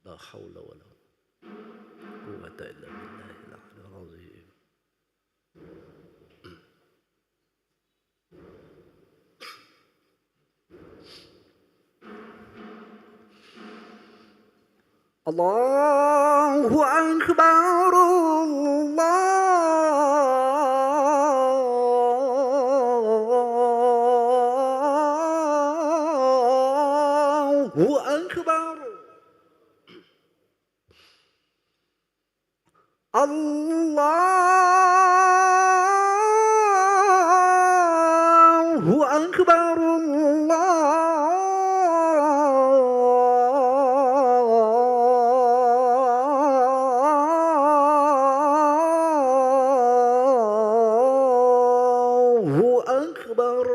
لا حول ولا قوة إلا بالله العلي العظيم. الله أكبر الله أكبر الله أكبر الله أكبر.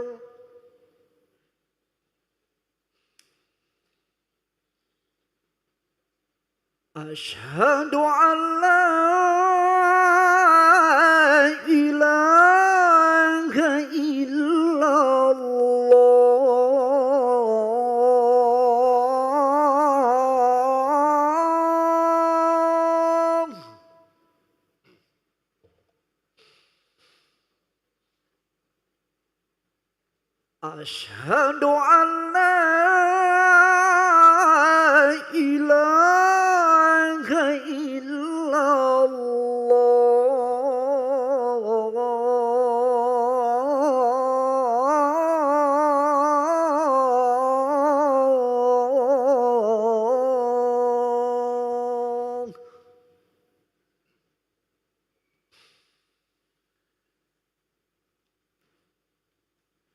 أشهد أن لا إله إلا الله. أشهد أن لا إله إلا الله.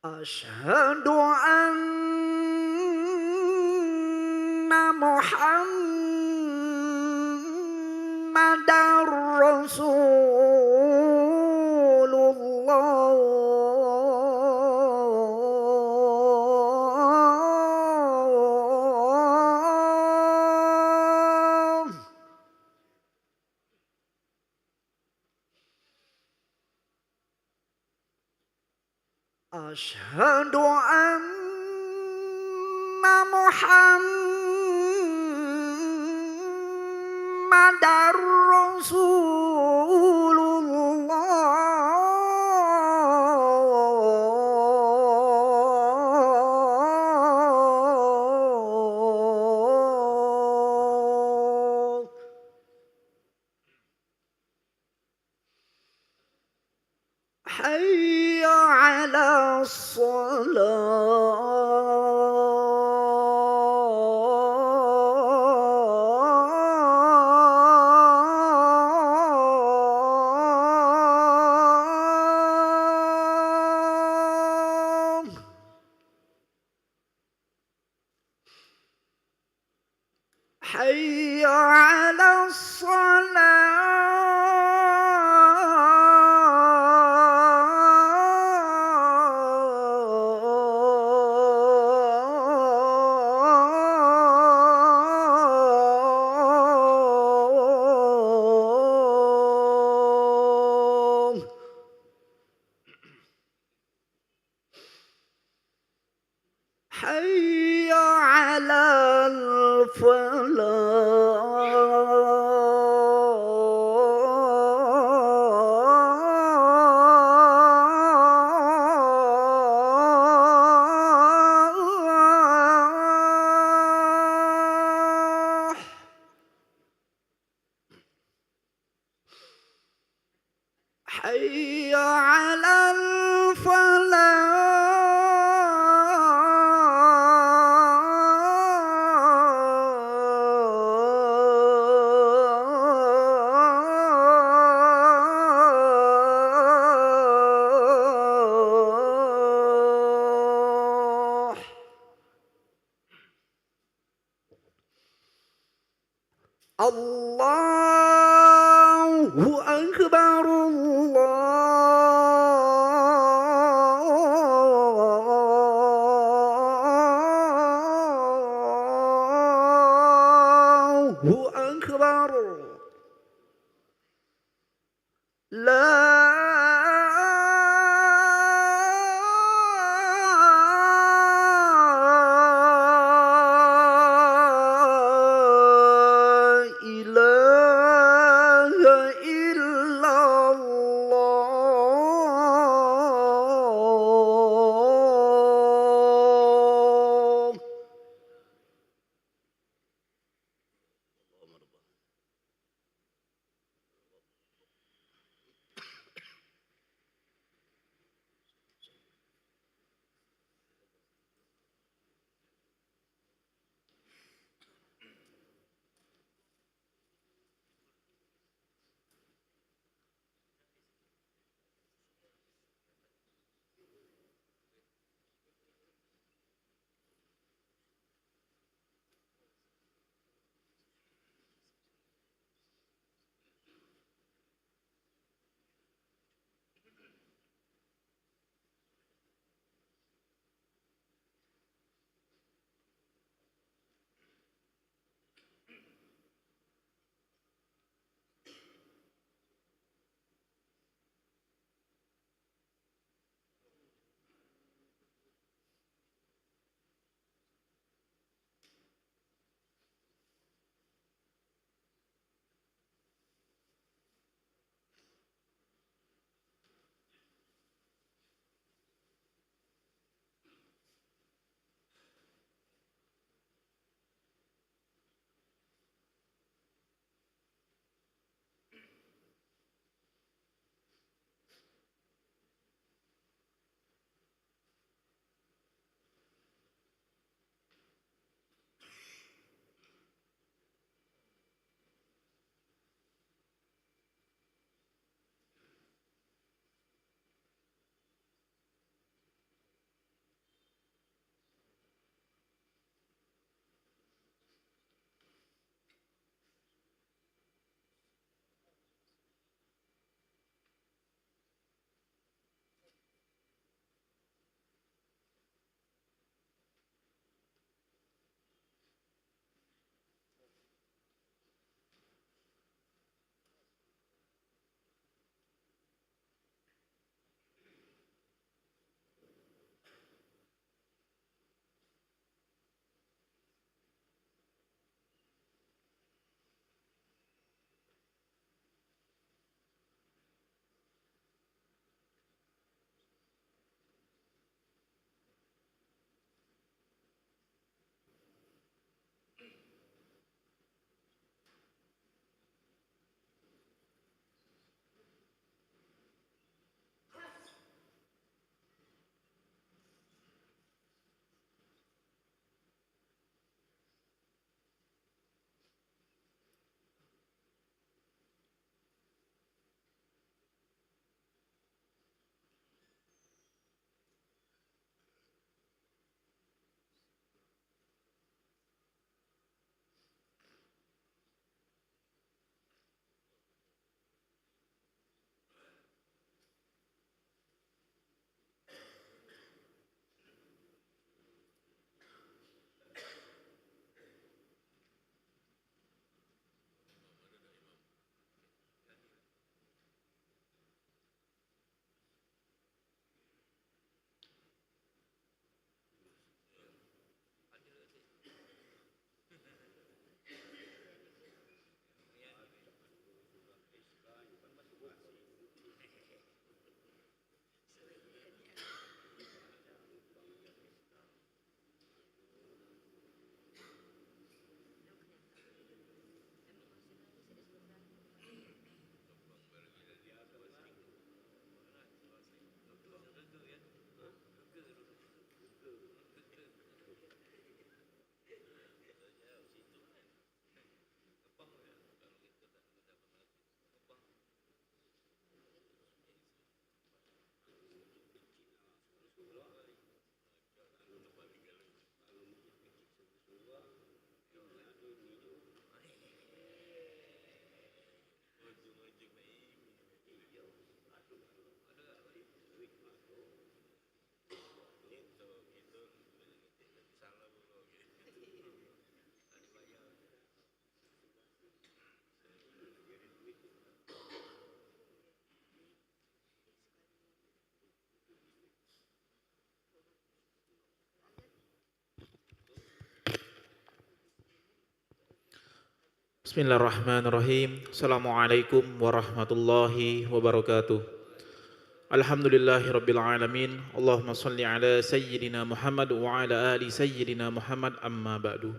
أشهد أن محمدًا رسول الله. أشهد أن محمدًا رسول الله. حي على الصلاة. حي على الصلاة. حي على الفلاح. حي على الفلاح. الله أكبر الله أكبر. لا Bismillahirrahmanirrahim. Assalamualaikum warahmatullahi wabarakatuh. Alhamdulillahirabbil alamin. Allahumma shalli ala sayyidina Muhammad wa ala ali sayyidina Muhammad, amma ba'du.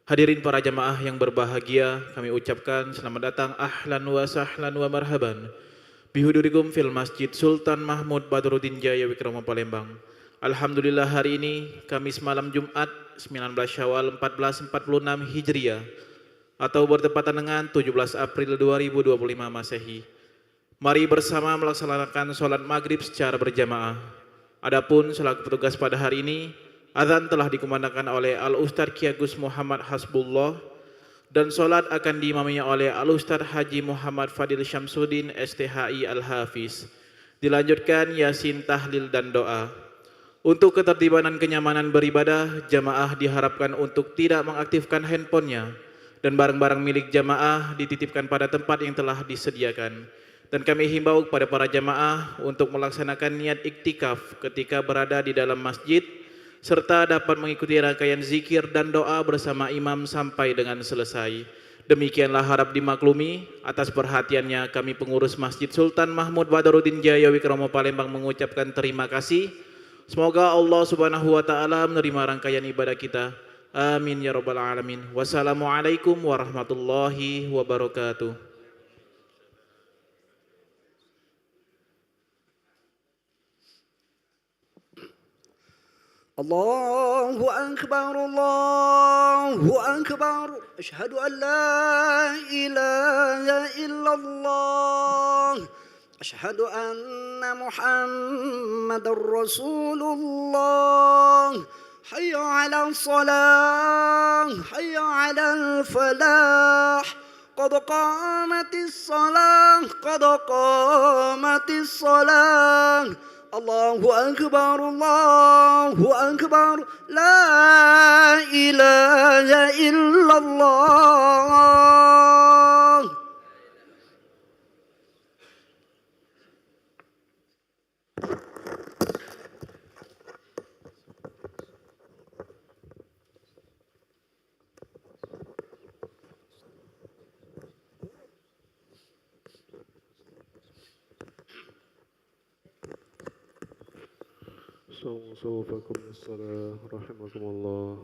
Hadirin para jamaah yang berbahagia, kami ucapkan selamat datang ahlan wa sahlan wa marhaban bihudurikum fil Masjid Sultan Mahmud Badruddin Jaya Wikrama Palembang. Alhamdulillah, hari ini Kamis malam Jumat 19 Syawal 1446 Hijriah atau bertepatan dengan 17 April 2025 Masehi. Mari bersama melaksanakan sholat maghrib secara berjamaah. Adapun selaku petugas pada hari ini, azan telah dikumandangkan oleh Al-Ustadz Ki Agus Muhammad Hasbullah dan sholat akan diimaminya oleh Al-Ustadz Haji Muhammad Fadil Syamsuddin STHI Al-Hafiz. Dilanjutkan Yasin, Tahlil, dan doa. Untuk ketertiban dan kenyamanan beribadah, jamaah diharapkan untuk tidak mengaktifkan handphonenya dan barang-barang milik jamaah dititipkan pada tempat yang telah disediakan. Dan kami himbau kepada para jamaah untuk melaksanakan niat iktikaf ketika berada di dalam masjid, serta dapat mengikuti rangkaian zikir dan doa bersama imam sampai dengan selesai. Demikianlah harap dimaklumi. Atas perhatiannya kami pengurus Masjid Sultan Mahmud Badruddin Jaya Wikrama Palembang mengucapkan terima kasih. Semoga Allah Subhanahu wa taala menerima rangkaian ibadah kita. Amin ya rabbal alamin. Wassalamualaikum warahmatullahi wabarakatuh. الله أكبر الله أكبر أشهد أن لا إله إلا الله أشهد أن محمد رسول الله حي على الصلاة حي على الفلاح قد قامت الصلاة قد قامت الصلاة الله أكبر الله أكبر لا إله إلا الله. صوفكم للصلاة رحمكم الله.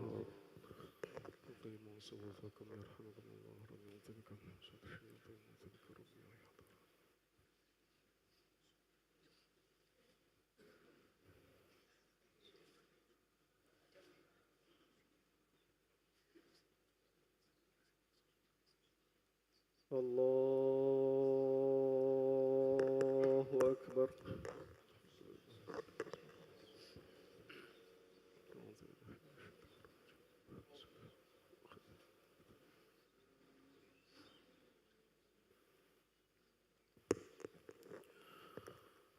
أقيموا صفوفكم يرحمكم الله. رضيت بكم من شر الشياطين وتذكروا بما يحضر. الله أكبر.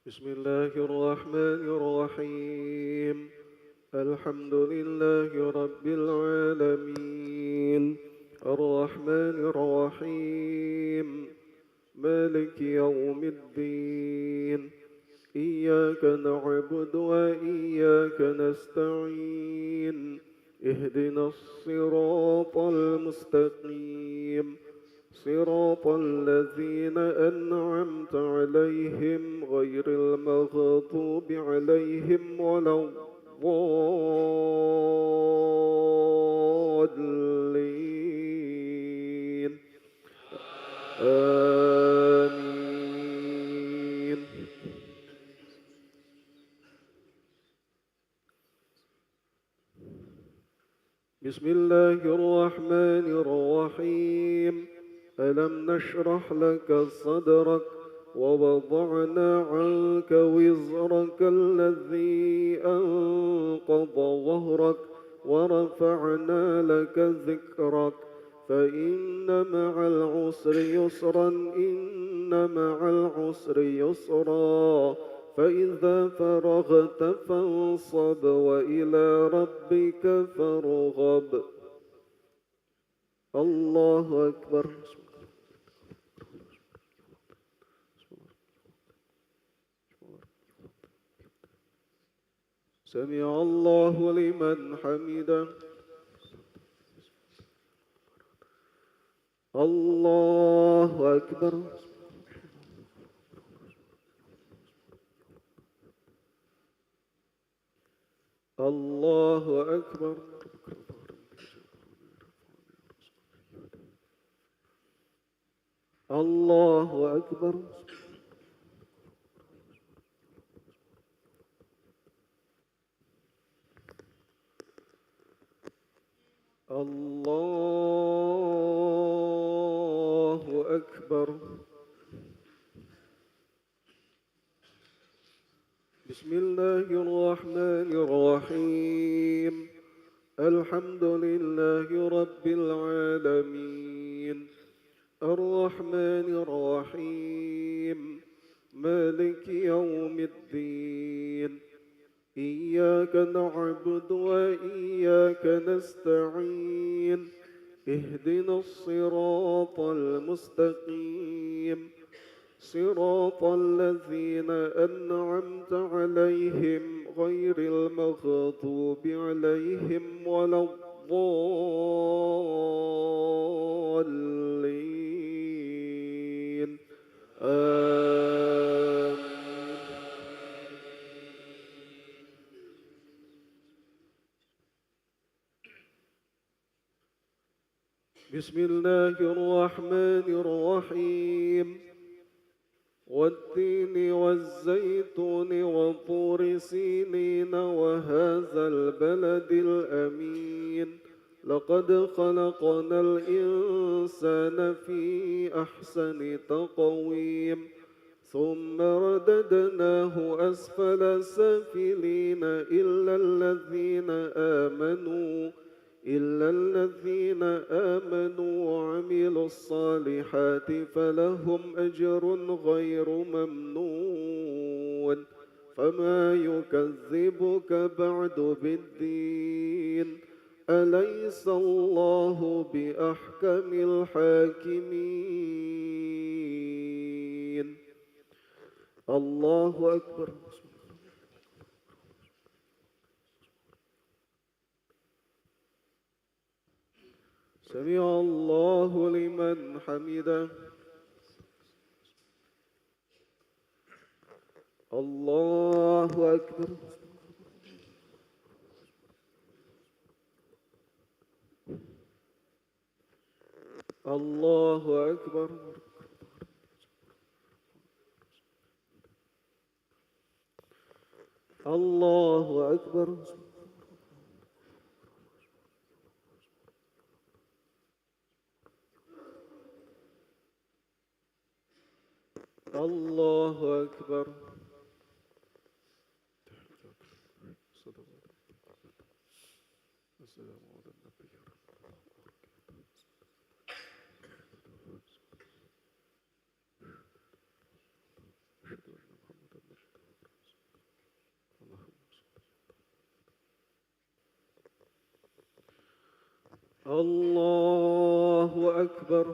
بسم الله الرحمن الرحيم. الحمد لله رب العالمين الرحمن الرحيم مالك يوم الدين إياك نعبد وإياك نستعين اهدنا الصراط المستقيم صراط الذين أنعمت عليهم غير المغضوب عليهم ولا الضالين آمين. بسم الله الرحمن الرحيم. ألم نشرح لك صدرك ووضعنا عنك وزرك الذي أنقض ظهرك ورفعنا لك ذكرك فإن مع العسر يسرا إن مع العسر يسرا فإذا فرغت فانصب وإلى ربك فارغب. الله أكبر. سمع الله لمن حمده. الله أكبر. الله أكبر. الله أكبر. الله أكبر. بسم الله الرحمن الرحيم. الحمد لله رب العالمين الرحمن الرحيم مالك يوم الدين إياك نعبد وإياك نستعين اهدنا الصراط المستقيم صراط الذين أنعمت عليهم غير المغضوب عليهم ولا الضالين آمين. بسم الله الرحمن الرحيم والتين والزيتون وطور سينين وهذا البلد الأمين لقد خلقنا الإنسان في أحسن تقويم ثم رددناه أسفل سافلين إلا الذين آمنوا وعملوا الصالحات فلهم أجر غير ممنون فما يكذبك بعد بالدين أليس الله بأحكم الحاكمين. الله أكبر. سمع الله لمن حمده. الله أكبر. الله أكبر. الله أكبر. الله أكبر. الله أكبر.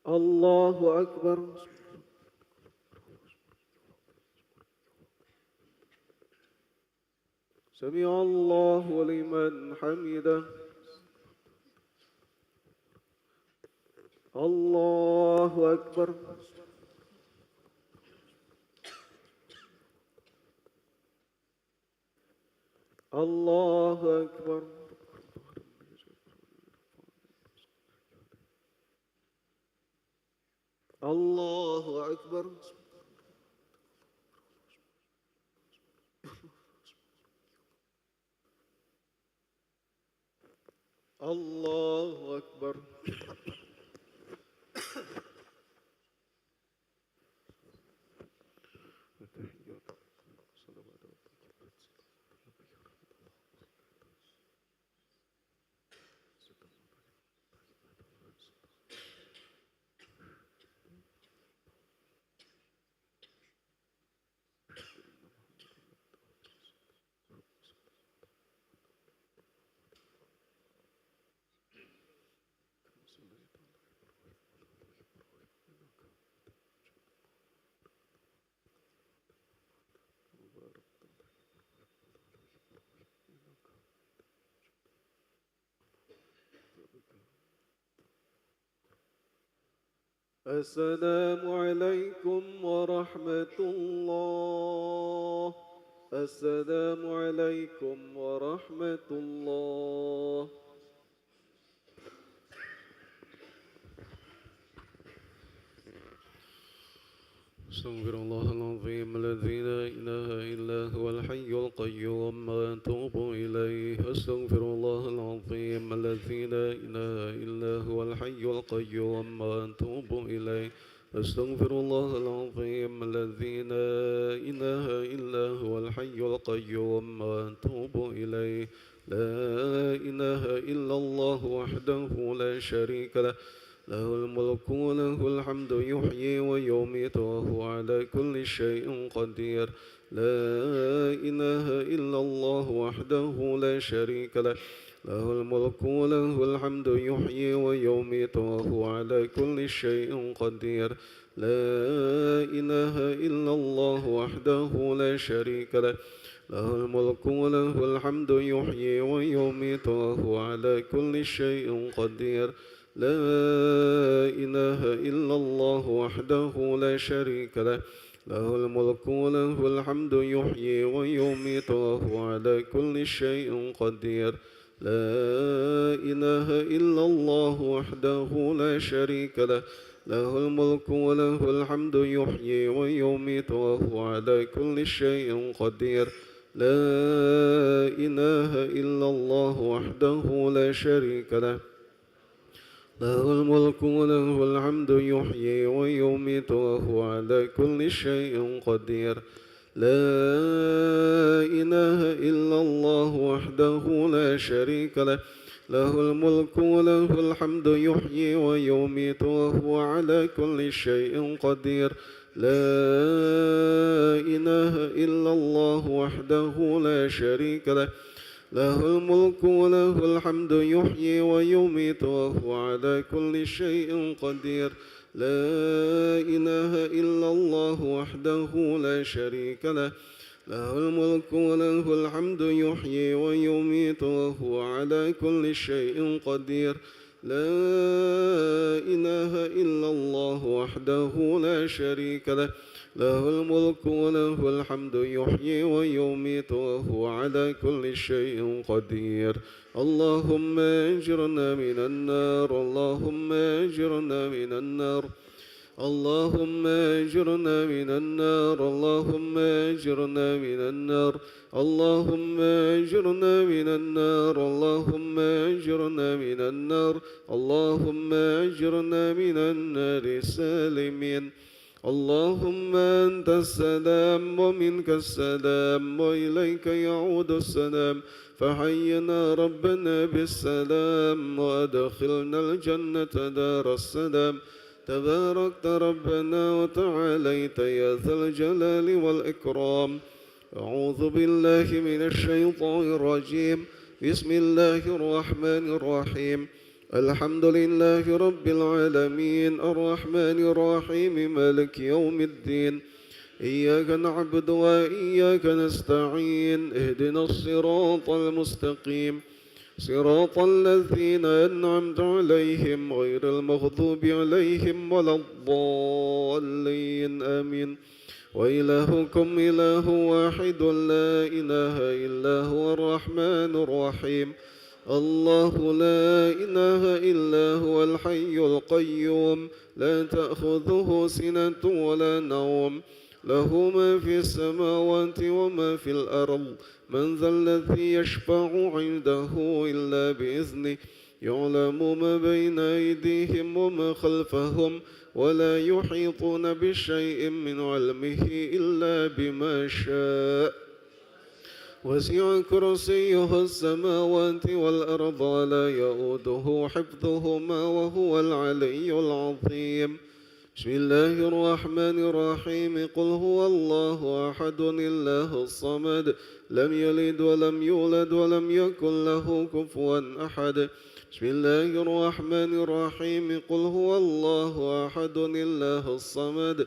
الله أكبر. سمع الله لمن حمده. الله أكبر. الله أكبر. الله أكبر. الله أكبر. السلام عليكم ورحمة الله. السلام عليكم ورحمة الله. استغفر الله العظيم الذي لا إله إلا هو الحي القيوم وأتوب إليه. استغفر الله العظيم الذي لا إله إلا هو الحي القيوم وأتوب إليه. استغفر الله العظيم الذي لا إله إلا هو الحي القيوم وأتوب إليه. لا إله إلا الله وحده لا شريك له، له الملك وله الحمد يحيي ويميت وهو على كل شيء قدير. لا إله إلا الله وحده لا شريك له، له الملك وله الحمد يحيي ويميت وهو على كل شيء قدير. لا إله إلا الله وحده لا شريك له، له الملك وله الحمد يحيي ويميت وهو على كل شيء قدير. لا إله إلا الله وحده لا شريك له، له الملك وله الحمد يحيي ويميت وهو على كل شيء قدير. لا إله إلا الله وحده لا شريك له، له الملك وله الحمد يحيي ويميت وهو على كل شيء قدير. لا إله إلا الله وحده لا شريك له، له الملك وله الحمد يحيي ويميت وهو على كل شيء قدير. لا إله إلا الله وحده لا شريك له، له الملك وله الحمد يحيي ويميت وهو على كل شيء قدير. لا إله إلا الله وحده لا شريك له، له الملك وله الحمد يحيي ويميت وهو على كل شيء قدير. لا إله إلا الله وحده لا شريك له، له الملك وله الحمد يحيي ويميت وهو على كل شيء قدير. لا إله إلا الله وحده لا شريك له، له الملك وله الحمد يحيي ويميت وهو على كل شيء قدير. اللهم أجرنا من النار، اللهم أجرنا من النار، اللهم أجرنا من النار، اللهم أجرنا من النار، اللهم أجرنا من النار، اللهم أجرنا من النار، اللهم أجرنا من النار سالمين. اللهم أنت السلام ومنك السلام وإليك يعود السلام، فحينا ربنا بالسلام وأدخلنا الجنة دار السلام. تباركت ربنا وتعاليت يا ذا الجلال والإكرام. أعوذ بالله من الشيطان الرجيم. بسم الله الرحمن الرحيم. الحمد لله رب العالمين الرحمن الرحيم مالك يوم الدين. إياك نعبد وإياك نستعين. اهدنا الصراط المستقيم، صراط الذين أنعمت عليهم غير المغضوب عليهم ولا الضالين آمين. وإلهكم إله واحد لا إله إلا هو الرحمن الرحيم. الله لا إله إلا هو الحي القيوم، لا تأخذه سنة ولا نوم، له ما في السماوات وما في الأرض. من ذا الذي يشفع عنده إلا بإذنه، يعلم ما بين أيديهم وما خلفهم، ولا يحيطون بشيء من علمه إلا بما شاء. وسع كرسيه السماوات والأرض ولا يؤوده حفظهما وهو العلي العظيم. بسم الله الرحمن الرحيم. قل هو الله أحد الله الصمد، لم يلد ولم يولد ولم يكن له كفوا أحد. بسم الله الرحمن الرحيم. قل هو الله أحد الله الصمد،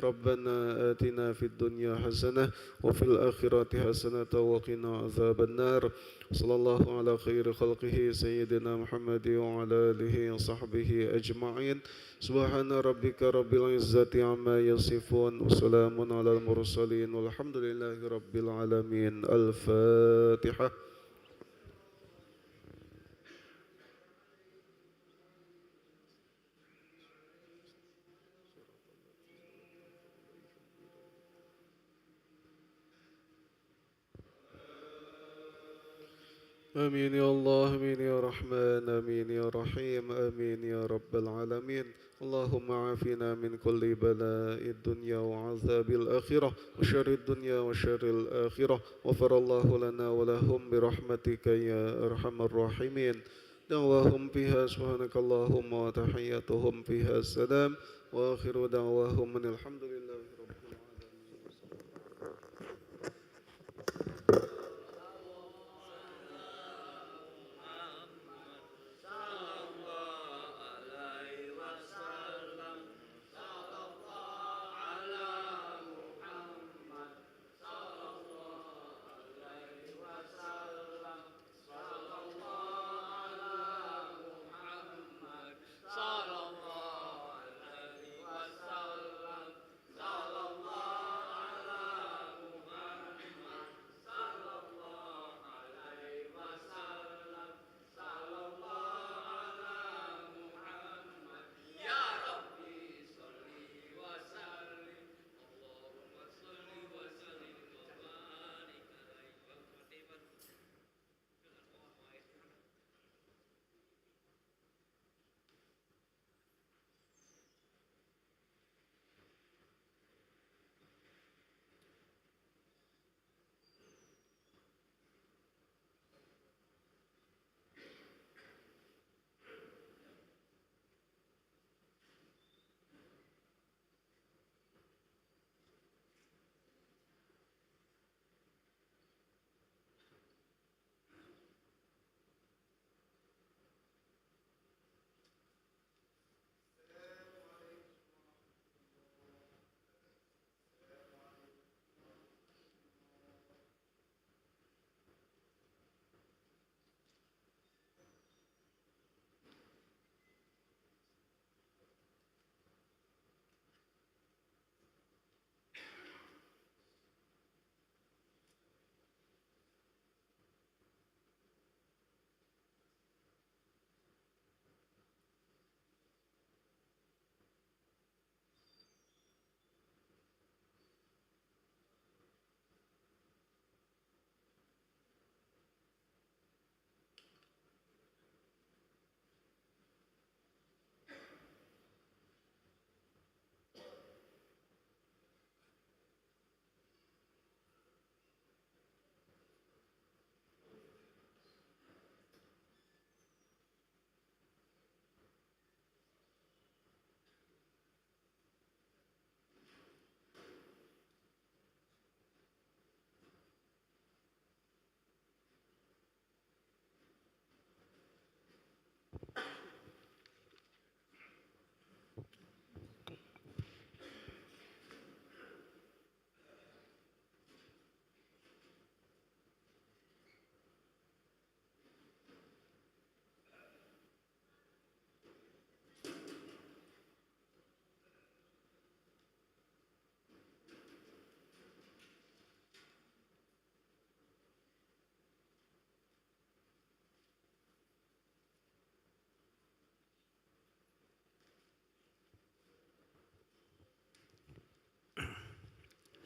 ربنا آتنا في الدنيا حسنة وفي الآخرة حسنة وقنا عذاب النار صلى الله على خير خلقه سيدنا محمد وعلى آله وصحبه أجمعين سبحان ربك رب العزة عما يصفون وسلام على المرسلين والحمد لله رب العالمين الفاتحة. آمين يا الله آمين يا رحمن آمين يا رحيم آمين يا رب العالمين اللهم عافنا من كل بلاء الدنيا وعذاب الآخرة وشر الدنيا وشر الآخرة وغفر الله لنا ولهم برحمتك يا أرحم الراحمين دعواهم فيها سبحانك اللهم وتحياتهم فيها السلام وآخر دعواهم من الحمد لله رب العالمين.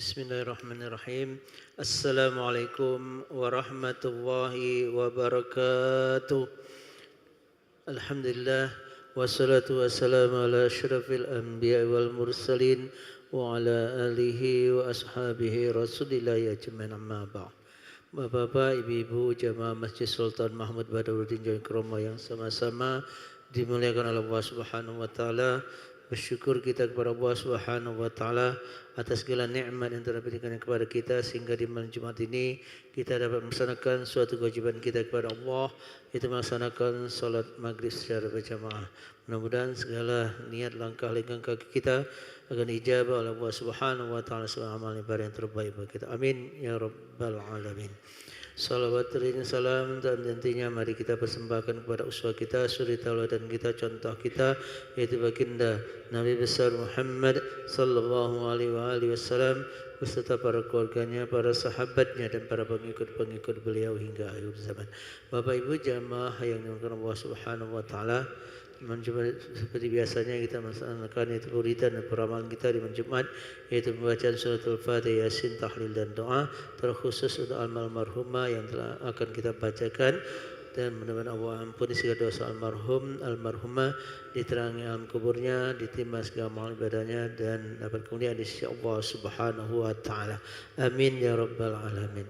Bismillahirrahmanirrahim. Assalamualaikum warahmatullahi wabarakatuh. Alhamdulillah wassalatu wassalamu ala asyrafil anbiya wal mursalin wa ala alihi wa ashabihi rasulillah ajmain amma ba'd. Bapak-bapak, ibu-ibu jamaah Masjid Sultan Mahmud Badauddin Join Kromo yang sama-sama dimuliakan oleh Allah Subhanahu wa taala. bersyukur kita kepada Allah Subhanahu wa taala atas segala nikmat yang telah diberikan kepada kita sehingga di malam Jumat ini kita dapat melaksanakan suatu kewajiban kita kepada Allah, yaitu melaksanakan salat maghrib secara berjamaah. Mudah-mudahan segala niat langkah kaki kita akan dijabah oleh Allah Subhanahu wa taala sebagai amal ibadah yang terbaik bagi kita. Amin ya rabbal alamin. Salawat dan salam dan tentunya mari kita persembahkan kepada uswah kita, suri tauladan kita, contoh kita, yaitu baginda Nabi besar Muhammad sallallahu alaihi wasallam beserta para keluarganya, para sahabatnya dan para pengikut beliau hingga akhir zaman. Bapak Ibu jamaah yang dimuliakan Allah Subhanahu wa taala, seperti biasanya kita melaksanakan itu uritan dan peramalan kita di malam Jumat, yaitu pembacaan suratul Fatihah, Yasin, tahlil dan doa terkhusus untuk almarhumah yang telah akan kita bacakan, dan mudah-mudahan Allah ampuni segala dosa almarhumah, diterangi alam kuburnya, diterima segala amal ibadahnya dan dapat kemuliaan di sisi Allah Subhanahu wa taala. Amin ya rabbal alamin.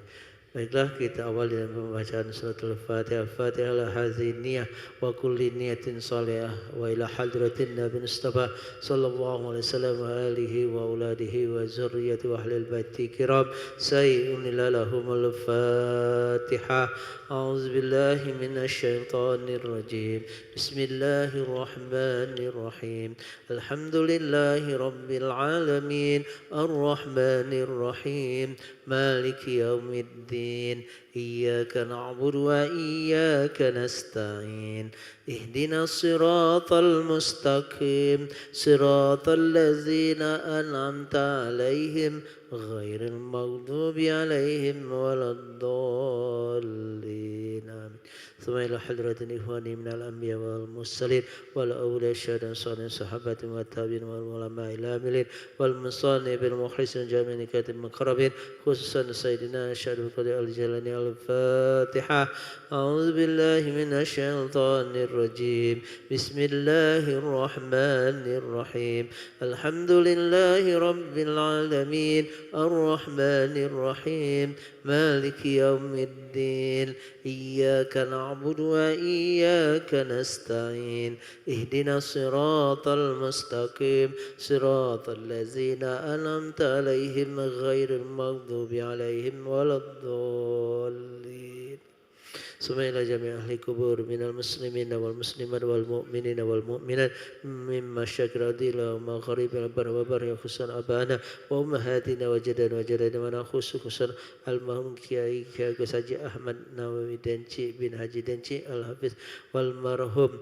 Baiklah, kita awal dengan pembacaan suratul Fatihah. Fatihah la hadhihi niyah wa kulli niyatin salihah wa ila hadratin Nabi Mustafa sallallahu alaihi wasallam wa alihi wa auladihi wa zurriyyati wa ahlil baiti kiram sayyidun lahumul Fatihah. A'udzu billahi minasy syaithanir rajim. Bismillahirrahmanirrahim. Alhamdulillahi rabbil alamin arrahmanir rahim maliki yaumiddin. إياك نعبد وإياك نستعين اهدنا الصراط المستقيم صراط الذين أنعمت عليهم غير المغضوب عليهم ولا الضالين آمين. ثم إلى حضرة إخواني من الأنبياء والمرسلين والأولياء الشهداء الصالحين الصحابة والتابعين والعلماء العاملين والمصنفين بالمخلصين جميع كاتب المقربين خصوصا سيدنا الشهيد القدير الجيلاني. الفاتحة. أعوذ بالله من الشيطان الرجيم. بسم الله الرحمن الرحيم. الحمد لله رب العالمين الرحمن الرحيم مالك يوم الدين إياك نعبد وإياك نستعين اهدنا الصراط المستقيم صراط الذين أنعمت عليهم غير المغضوب عليهم ولا الضالين. ثم إلى جميع أهل القبور من المسلمين والمسلمات والمؤمنين والمؤمنات مما شكر ديلا وما غريب البر وبر خصوصا أبانا وأمهاتنا وجدنا وجدنا ونخص خصوصا المرحوم كيai Gus Haji Ahmad Nawawi Denci bin Haji Denci Al-Hafiz والمرحوم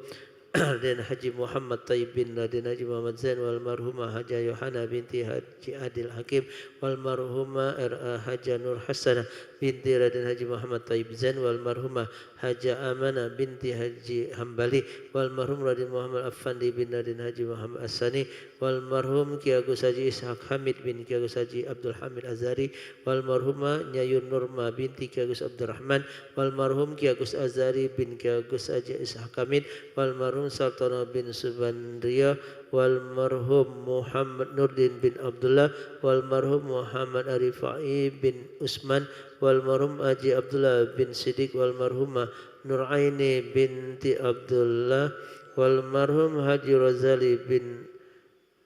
dan Haji Muhammad Taib bin Raden Haji Muhammad Zain wal marhumah Haji Yohana binti Haji Adil Hakim wal marhumah R.A. Haji Nur Hasanah binti Raden Haji Muhammad Taib Zain wal marhumah Haji Amanah binti Haji Hambali wal marhum Raden Muhammad Affandi bin Raden Haji Muhammad Asani wal marhum Ki Agus Haji Ishaq Hamid bin Ki Agus Haji Abdul Hamid Azari wal marhumah Nyayun Nurma binti Ki Agus Abdurrahman wal marhum Ki Agus Azari bin Ki Agus Haji Ishaq Hamid wal marhum Sultana bin Subandria wal marhum Muhammad Nurdin bin Abdullah wal marhum Muhammad Arifai bin Usman wal marhum Haji Abdullah bin Siddiq wal marhumah Nuraini binti Abdullah wal marhum Haji Razali bin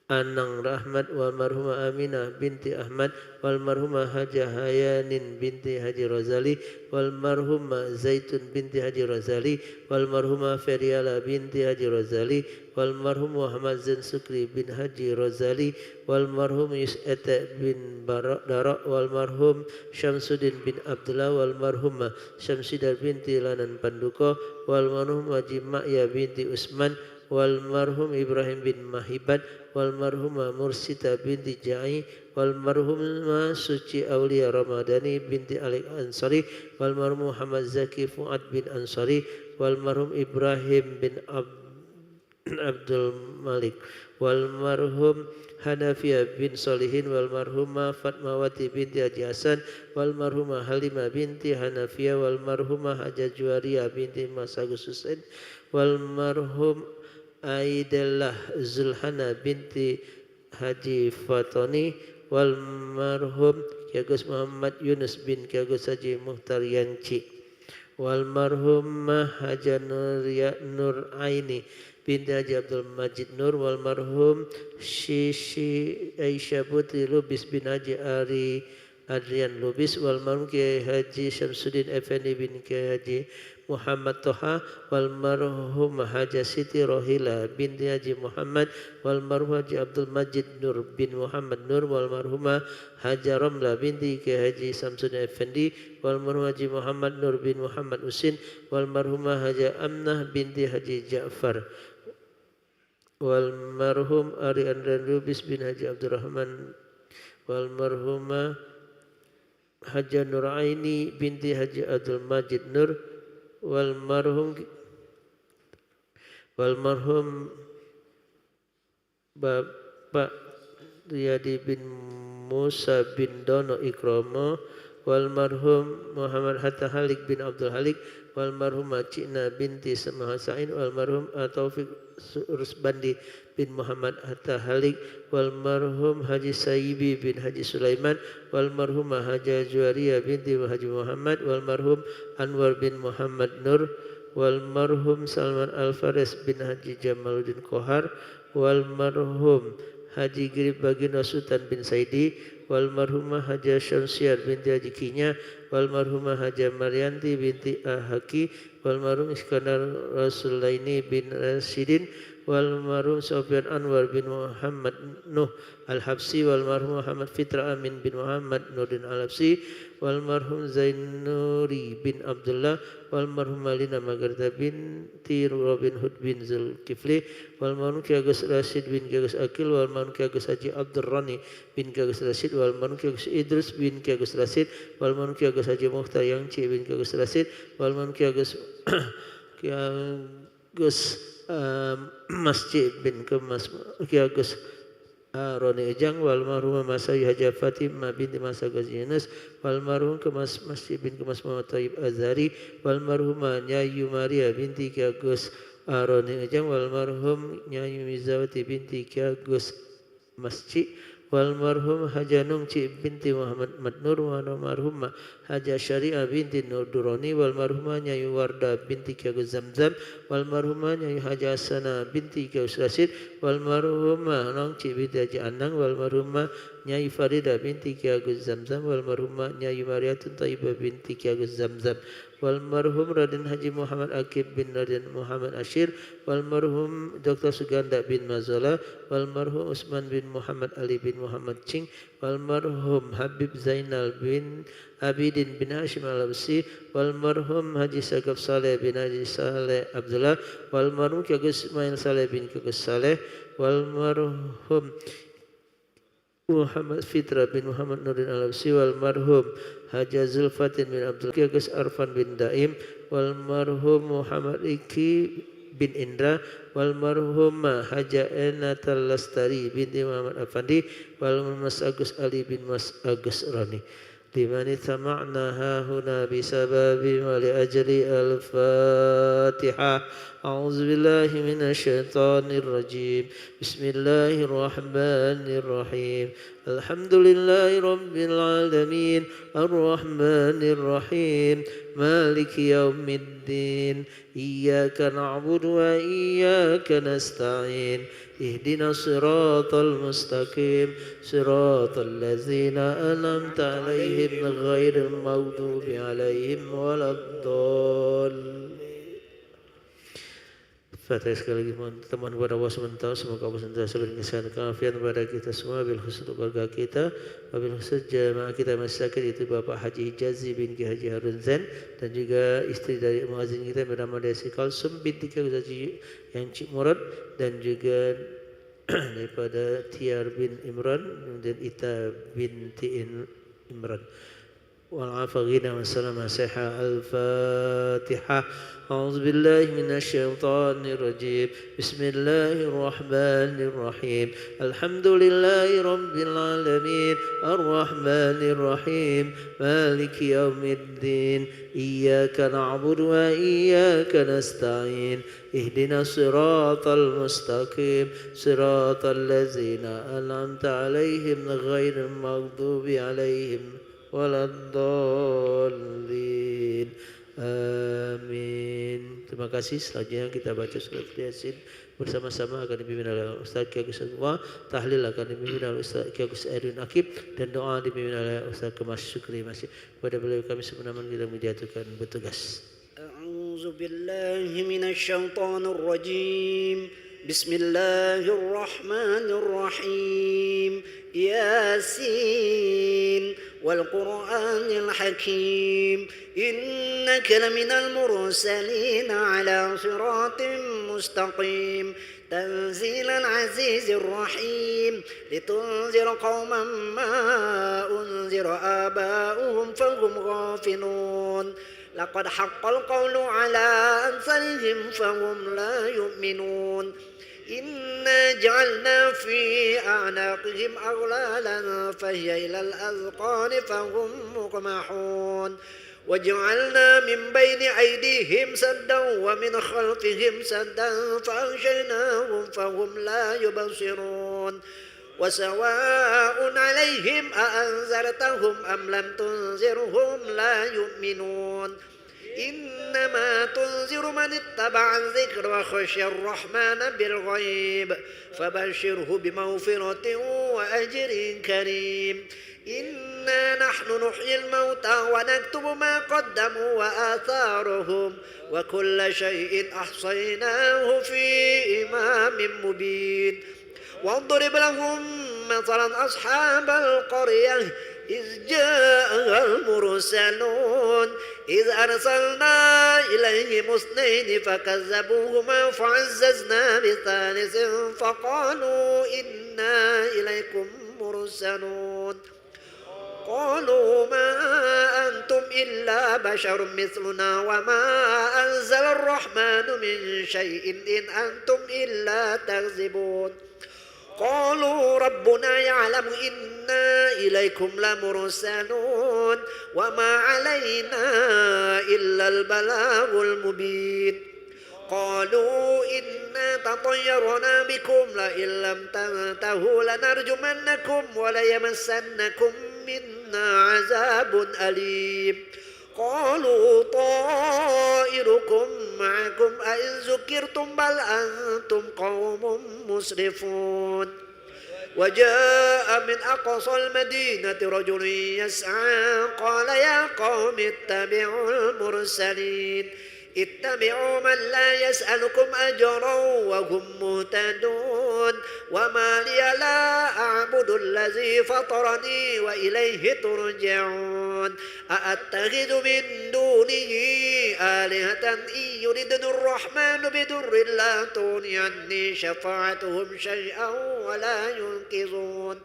Anang Rahmat wal marhumah Aminah binti Ahmad wal marhumah Haji Hayanin binti Haji Razali wal marhumah Zaitun binti Haji Razali wal marhumah Feriala binti Haji Razali wal marhum Muhammad Zain Sukri bin Haji Razali wal marhum Yus'ata bin Dara wal marhum Syamsuddin bin Abdullah wal marhumah Syamsidar binti Lanan Panduko wal marhum Haji Ma'ya binti Usman wal marhum Ibrahim bin Mahibat wal marhumah Mursita binti Ja'i wal marhumah Suci Aulia Ramadhani binti Ali Ansari wal marhum Muhammad Zaki Fuad bin Ansari wal marhum Ibrahim bin Abdul Malik wal marhum Hanafiyah bin Solihin wal marhumah Fatmawati binti Haji Hasan wal marhumah Halimah binti Hanafiyah wal marhumah Haja Juwaria binti Mas Agus Husain wal marhum Aidellah Zulhana binti Haji Fatoni wal marhum Ki Agus Muhammad Yunus bin Ki Agus Haji Muhtar Yanci wal marhum Haja Nur Aini binti Haji Abdul Majid Nur wal marhum Shishi Aisyah Putri Lubis bin Haji Adrian Lubis wal marhum Kiai Haji Syamsuddin Effendi bin Kiai Haji Muhammad Toha wal marhum Haja Siti Rohila binti Haji Muhammad wal marhum Haji Abdul Majid Nur bin Muhammad Nur wal marhumah Haja Ramla binti Kiai Haji Samsudin Effendi wal marhum Haji Muhammad Nur bin Muhammad Usin wal marhumah Haja Amnah binti Haji Ja'far wal marhum Ari Andran Lubis bin Haji Abdurrahman wal marhumah Haja Nuraini binti Haji Abdul Majid Nur wal marhum Bapak Riyadi bin Musa bin Dono Ikromo wal marhum Muhammad Hatta Halik bin Abdul Halik wal marhum Cina binti Samahasain wal marhum Taufik Rusbandi bin Muhammad Hatta Halik wal marhum Haji Saibi bin Haji Sulaiman wal marhum Haja Juwaria binti Haji Muhammad wal marhum Anwar bin Muhammad Nur wal marhum Salman Al-Faris bin Haji Jamaluddin Kohar wal marhum Haji Girib Baginda Sultan bin Saidi wal marhumah Haja Syamsiar binti Haji Kinya wal marhumah Haja Maryanti binti Ahaki wal marhum Iskandar Rasulaini bin Rasidin wal marhum Sofyan Anwar bin Muhammad Nuh Al-Habsi wal marhum Muhammad Fitra Amin bin Muhammad Nurdin Al-Habsi wal marhum Zainuri bin Abdullah wal marhum Malina Magarta binti Robin Hood bin Zulkifli wal marhum Ki Agus Rashid bin Ki Agus Akil wal marhum Ki Agus Haji Abdur Rani bin Ki Agus Rashid wal marhum Ki Agus Idrus bin Ki Agus Rashid wal marhum Ki Agus Haji Mukhtar Yangci bin Ki Agus Rashid wal marhum Ki Agus Masjid bin Kemas Ki Agus Roni Ejang wal marhum Masai Haja Fatimah binti Mas Agus Yunus wal marhum Kemas Masjid bin Kemas Muhammad Tayyib Azhari wal marhum Nyayu Maria binti Ki Agus Roni Ejang wal marhum Nyayu Mizawati binti Ki Agus Masjid wal marhum Haja Nungci binti Muhammad Madnur wal marhum Haja Syariah binti Nur Duroni wal marhumah Nyayu Warda binti Ki Agus Zamzam wal marhumah Nyayu Haja Asana binti Ki Agus Rasid wal marhumah Nongci binti Haji Anang wal marhumah Nyayu Farida binti Ki Agus Zamzam wal marhumah Nyayu Mariatun Taibah binti Ki Agus Zamzam wal marhum Raden Haji Muhammad Akib bin Raden Muhammad Ashir wal marhum Dr. Suganda bin Mazola wal marhum Usman bin Muhammad Ali bin Muhammad Cing wal marhum Habib Zainal bin Abidin bin Hashim Al-Absi wal marhum Haji Sagaf Saleh bin Haji Saleh Abdullah wal marhum Ki Agus Ismail Saleh bin Ki Agus Saleh wal marhum Muhammad Fitra bin Muhammad Nurdin Al-Absi wal marhum Haja Zulfatin bin Abdul Ki Agus Arfan bin Daim wal marhum Muhammad Iki bin Indra wal marhum Haja Enatal Lastari binti Muhammad Afandi wal Mas Agus Ali bin Mas Agus Rani liman tama'na hahuna bisababi wa li ajli al-Fatihah. A'udzu billahi minasy syaithanir rajim. Bismillahirrahmanirrahim. Alhamdulillahi rabbil alamin arrahmanir rahim maliki yaumiddin iyyaka na'budu wa iyyaka nasta'in اهدنا الصراط المستقيم صراط الذين أنعمت عليهم غير المغضوب عليهم ولا الضالين. Fatihah sekali lagi mohon teman kepada Allah SWT, semoga Allah SWT berikan kesehatan keafiatan kepada kita semua, bil khusus keluarga kita, wabil khusus jamaah kita masyarakat, yaitu Bapak Haji Hijazi bin Ki Haji Harun Zain dan juga istri dari muazzin kita bernama Desi Kalsum binti Ki Haji yang Cik Murad dan juga daripada Tiar bin Imran dan Ita binti Imran. والعافين والسلام سيحة الفاتحة. أعوذ بالله من الشيطان الرجيم. بسم الله الرحمن الرحيم. الحمد لله رب العالمين الرحمن الرحيم مالك يوم الدين إياك نعبد وإياك نستعين اهدنا الصراط المستقيم صراط الذين أنعمت عليهم غير المغضوب عليهم ولا الضالين آمين. Terima kasih. Selanjutnya kita baca surat Yasin bersama-sama akan dipimpin oleh Ustaz Ki Agus Anwar, tahlil akan dipimpin oleh Ustaz Ki Agus Erwin Akib dan doa dipimpin oleh Ustaz Kemas Syukri Masih. Kepada beliau kami sebenarnya kita menjatuhkan bertugas. أعوذ بالله من الشيطان الرجيم بسم الله الرحمن الرحيم ياسين والقرآن الحكيم إنك لمن المرسلين على صراط مستقيم تنزيل العزيز الرحيم لتنذر قوما ما أنذر آباؤهم فهم غافلون لقد حق القول على أكثرهم فهم لا يؤمنون إنا جعلنا في أعناقهم أغلالا فهي إلى الأذقان فهم مقمحون وجعلنا من بين أيديهم سدا ومن خلفهم سدا فأغشيناهم فهم لا يبصرون وسواء عليهم أأنذرتهم أم لم تنذرهم لا يؤمنون إنما تنذر من اتبع الذكر وخشي الرحمن بالغيب فبشره بمغفرة وأجر كريم إنا نحن نحيي الموتى ونكتب ما قدموا وآثارهم وكل شيء أحصيناه في إمام مبين واضرب لهم مثلا أصحاب القرية إذ جاءها المرسلون إذ أرسلنا إليهم اثنين فكذبوهما فعززنا بثالث فقالوا إنا إليكم مرسلون قالوا ما أنتم إلا بشر مثلنا وما أنزل الرحمن من شيء إن أنتم إلا تكذبون قالوا ربنا يعلم إنا إليكم لمرسلون وما علينا إلا البلاغ المبين قالوا إنا تطيرنا بكم لئن لم تنتهوا لنرجمنكم وليمسنكم منا عذاب أليم قالوا طائركم معكم أئن ذكرتم بل أنتم قوم مسرفون وجاء من أقصى المدينة رجل يسعى قال يا قوم اتبعوا المرسلين اتبعوا من لا يسألكم أجرا وهم مهتدون وما لي لا أعبد الذي فطرني وإليه ترجعون أأتخذ من دونه آلهة إن يردني الرحمن بضر لا تغني عني شفاعتهم شيئا ولا ينقذون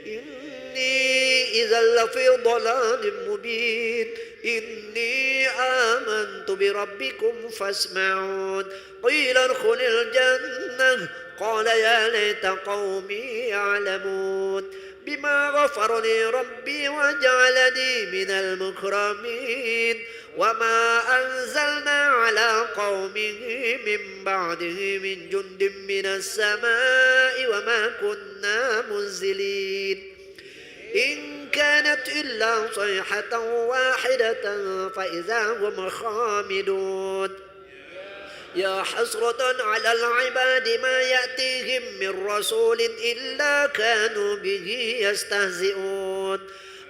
إني إذا لفي ضلال مبين إني آمنت بربكم فاسمعون قيل ادخل الجنة قال يا ليت قومي يعلمون بما غفر لي ربي وجعلني من المكرمين وما أنزلنا على قومه من بعده من جند من السماء وما كنا منزلين إن كانت إلا صيحة واحدة فإذا هم خامدون يا حسرة على العباد ما يأتيهم من رسول إلا كانوا به يستهزئون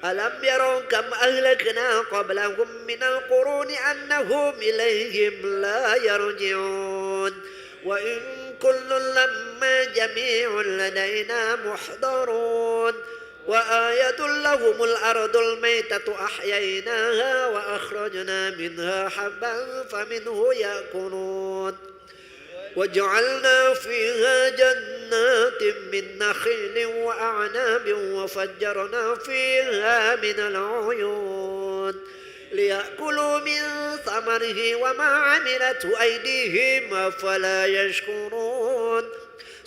ألم يروا كم أهلكنا قبلهم من القرون أنهم إليهم لا يرجعون وإن كل لما جميع لدينا محضرون وآية لهم الأرض الميتة أحييناها وأخرجنا منها حبا فمنه يأكلون وجعلنا فيها جنات من نخيل وأعناب وفجرنا فيها من العيون ليأكلوا من ثمره وما عملته أيديهم أفلا يشكرون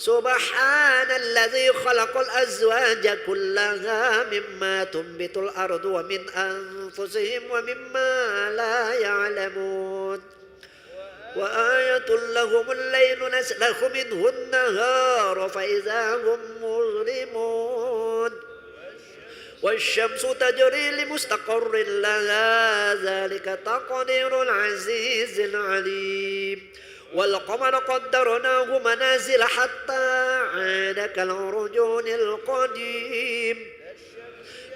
سبحان الذي خلق الأزواج كلها مما تنبت الأرض ومن أنفسهم ومما لا يعلمون وآية لهم الليل نسلخ منه النهار فإذا هم مظلمون والشمس تجري لمستقر لها ذلك تقدير العزيز عزيز عليم والقمر قدرناه منازل حتى عاد كالعرجون القديم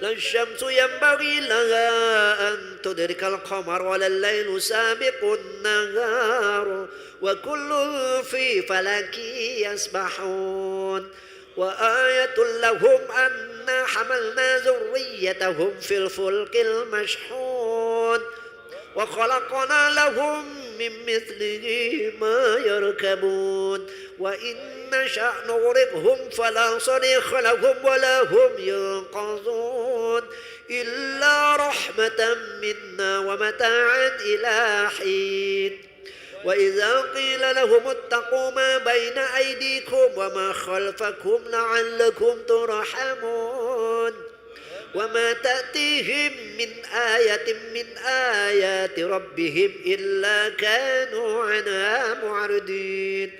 لا الشمس ينبغي لها أن تدرك القمر ولا الليل سابق النهار وكل في فلك يسبحون وآية لهم أنا حملنا ذريتهم في الفلك المشحون وخلقنا لهم من مثله ما يركبون وإن نشأ نغرقهم فلا صريخ لهم ولا هم ينقذون إلا رحمة منا ومتاعا إلى حين وإذا قيل لهم اتقوا ما بين أيديكم وما خلفكم لعلكم ترحمون وما تأتيهم من آية من آيات ربهم إلا كانوا عنها معرضين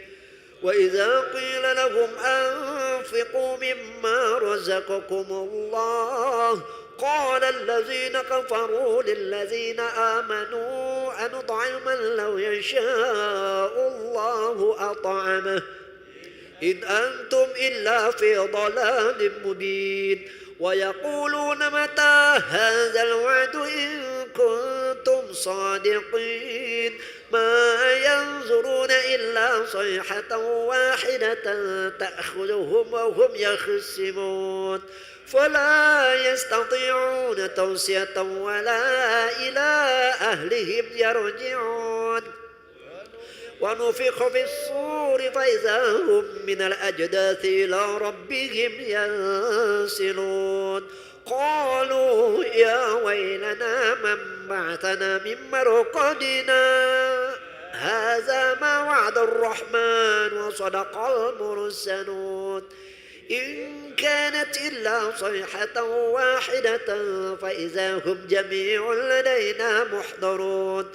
وإذا قيل لهم أنفقوا مما رزقكم الله قال الذين كفروا للذين آمنوا أنطعم من لو يشاء الله أطعمه إن أنتم إلا في ضلال مبين ويقولون متى هذا الوعد إن كنتم صادقين ما ينظرون إلا صيحة واحدة تأخذهم وهم يخصمون فلا يستطيعون توصية ولا إلى أهلهم يرجعون ونفخ في الصور فإذا هم من الأجداث إلى ربهم ينسلون قالوا يا ويلنا من بعثنا من مرقدنا هذا ما وعد الرحمن وصدق المرسلون إن كانت إلا صيحة واحدة فإذا هم جميع لدينا محضرون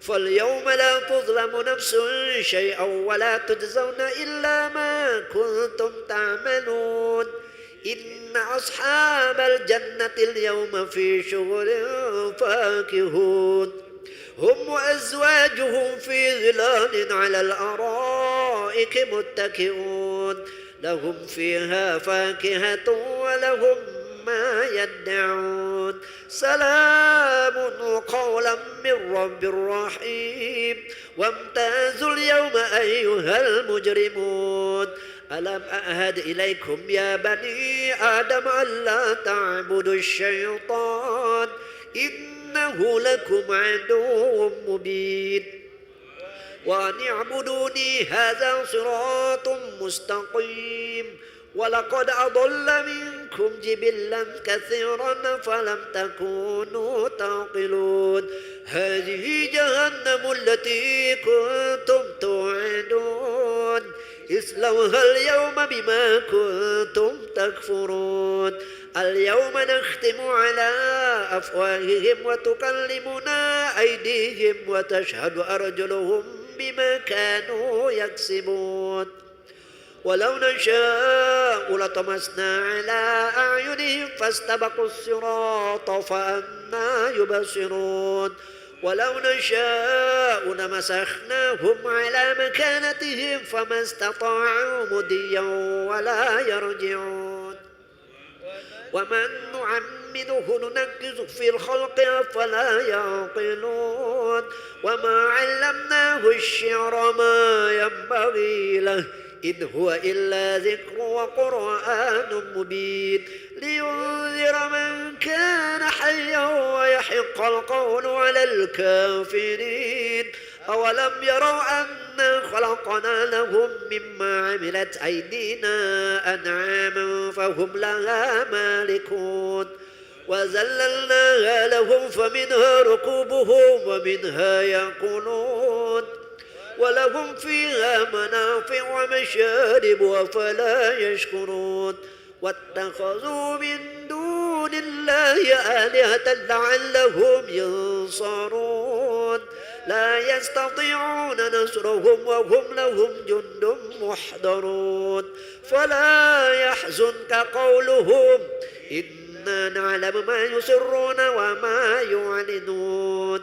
فاليوم لا تظلم نفس شيئا ولا تجزون إلا ما كنتم تعملون إن أصحاب الجنة اليوم في شغل فاكهون هم وأزواجهم في ظلال على الأرائك متكئون لهم فيها فاكهة ولهم ما يدعون سلام قولا من رب رحيم وامتازوا اليوم أيها المجرمون ألم أعهد إليكم يا بني آدم ألا تعبدوا الشيطان إنه لكم عدو مبين وأن اعبدوني هذا صراط مستقيم ولقد أضل منكم جبلا كثيرا فلم تكونوا تعقلون هذه جهنم التي كنتم توعدون اصلوها اليوم بما كنتم تكفرون اليوم نختم على أفواههم وتكلمنا أيديهم وتشهد أرجلهم بما كانوا يكسبون ولو نشاء لطمسنا على أعينهم فاستبقوا الصراط فأنى يبصرون ولو نشاء لمسخناهم على مكانتهم فما استطاعوا مضيا ولا يرجعون ومن نعمره ننكز في الخلق أفلا يعقلون وما علمناه الشعر ما ينبغي له إن هو إلا ذكر وقرآن مبين لينذر من كان حيا ويحق القول على الكافرين أولم يروا أنا خلقنا لهم مما عملت أيدينا أنعاما فهم لها مالكون وذللناها لهم فمنها ركوبهم ومنها يأكلون ولهم فيها منافع ومشارب وفلا يشكرون واتخذوا من دون الله آلهة لعلهم ينصرون لا يستطيعون نصرهم وهم لهم جند محضرون فلا يحزنك قولهم إنا نعلم ما يسرون وما يعلنون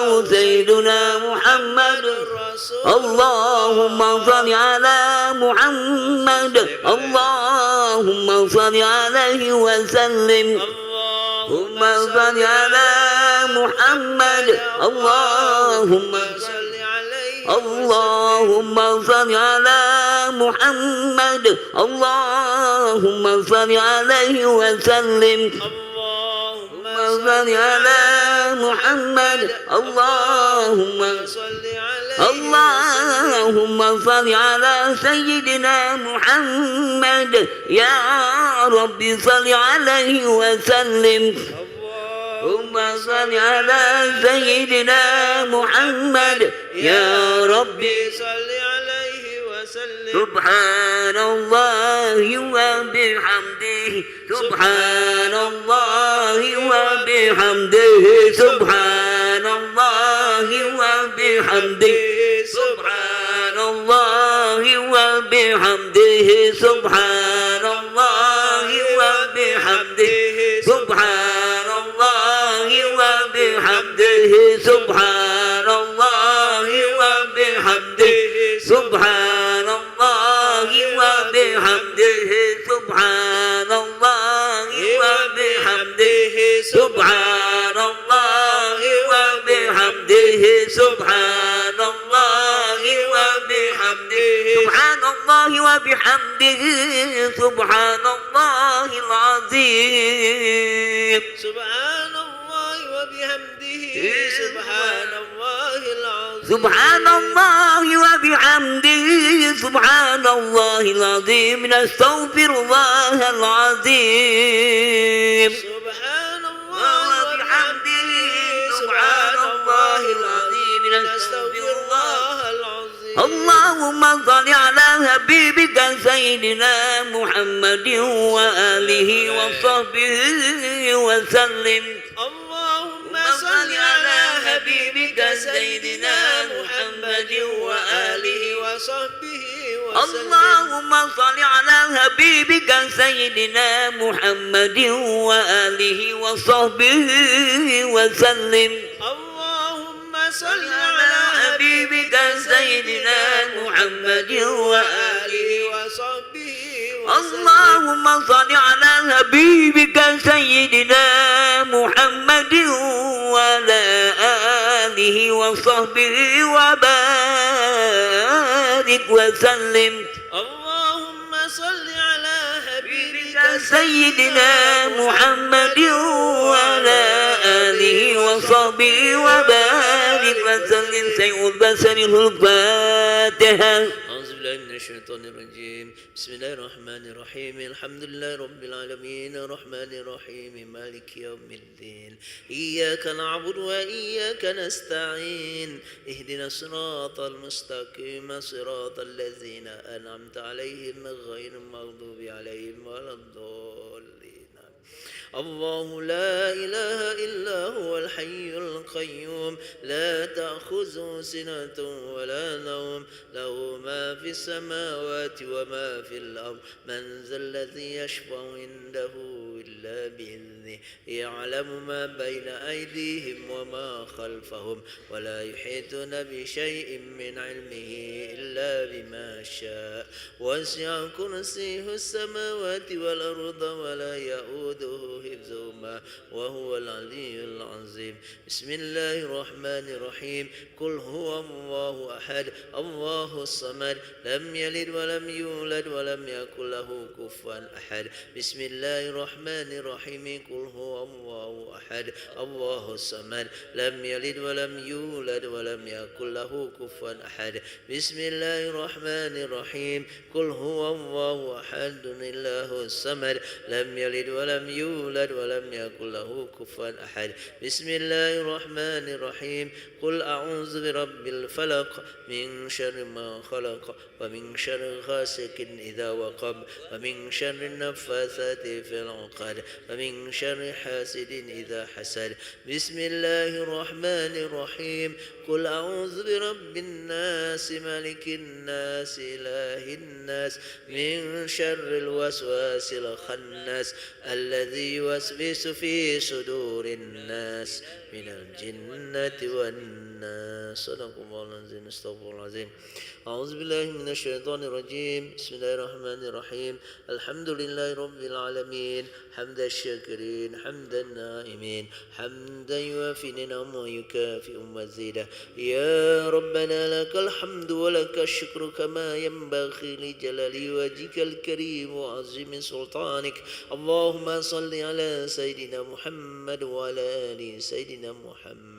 الله سيدنا محمد اللهم صل على محمد اللهم صل عليه وسلم اللهم صل على محمد اللهم صل عليه اللهم صل على محمد اللهم صل عليه وسلم اللهم صل على محمد اللهم صل عليه اللهم صل على سيدنا محمد يا رب صل عليه وسلم اللهم صل على سيدنا محمد يا رب صل عليه وسلم سبحان الله وبحمده سبحان الله وبحمده سبحان الله وبحمده سبحان الله وبحمده سبحان الله وبحمده سبحان الله وبحمده سبحان الله وبحمده سبحان الله وبحمده سبحان الله وبحمده سبحان الله وبحمده سبحان الله وبحمده سبحان الله وبحمده سبحان الله العظيم سبحان الله وبحمده سبحان الله العظيم سبحان الله وبحمده سبحان الله العظيم نستغفر الله العظيم سبحان الله وبحمده سبحان الله العظيم نستغفر الله العظيم اللهم صل على حبيبك سيدنا محمد وآله وصحبه وسلم اللهم صل على حبيبك سيدنا محمد وآله وصحبه وسلم اللهم صل على حبيبك سيدنا محمد وآله وصحبه وسلم اللهم صل على حبيبك سيدنا محمد وآله وصحبه اللهم صل على حبيبك سيدنا محمد وعلى آله وصحبه وبارك وسلم اللهم صل على حبيبك سيدنا محمد وعلى آله وصحبه وبارك وسلم سيد البشر الفاتحة أعوذ بالله من الشيطان الرجيم بسم الله الرحمن الرحيم الحمد لله رب العالمين الرحمن الرحيم مالك يوم الدين إياك نعبد وإياك نستعين اهدنا الصراط المستقيم صراط الذين أنعمت عليهم غير المغضوب عليهم ولا الضالين الله لا إله إلا هو الحي القيوم لا تأخذه سنة ولا نوم له ما في السماوات وما في الأرض من ذا الذي يشفع عنده إلا بإذنه يعلم ما بين أيديهم وما خلفهم ولا يحيطون بشيء من علمه إلا بما شاء وسع كرسيه السماوات والأرض ولا يؤوده حفظهما وهو العلي العظيم بسم الله الرحمن الرحيم قل هو الله أحد الله الصمد لم يلد ولم يولد ولم يكن له كفوا أحد بسم الله الرحمن الرحيم قل هو الله أحد الله الصمد لم يلد ولم يولد ولم يكن له كفوا أحد بسم الله الرحمن الرحيم قل هو الله أحد الله الصمد لم يلد ولم يولد ولم يكن له كفوا أحد بسم الله الرحمن الرحيم قل أعوذ برب الفلق من شر ما خلق ومن شر غاسق إذا وقب ومن شر النفاثات في العقد ومن شر حاسد إذا حسد بسم الله الرحمن الرحيم قل أعوذ برب الناس ملك الناس إله الناس من شر الوسواس الخناس الذي يوسوس في صدور الناس من الجنة والناس. صدق الله العظيم. استغفر الله العظيم. أعوذ بالله من الشيطان الرجيم. بسم الله الرحمن الرحيم. الحمد لله رب العالمين حمد الشاكرين حمد النائمين حمدا يوافي نعمه ويكافئ مزيدا. يا ربنا لك الحمد ولك الشكر كما ينبغي لجلال وجهك الكريم وعظيم سلطانك. اللهم صل على سيدنا محمد وعلى آل سيدنا محمد.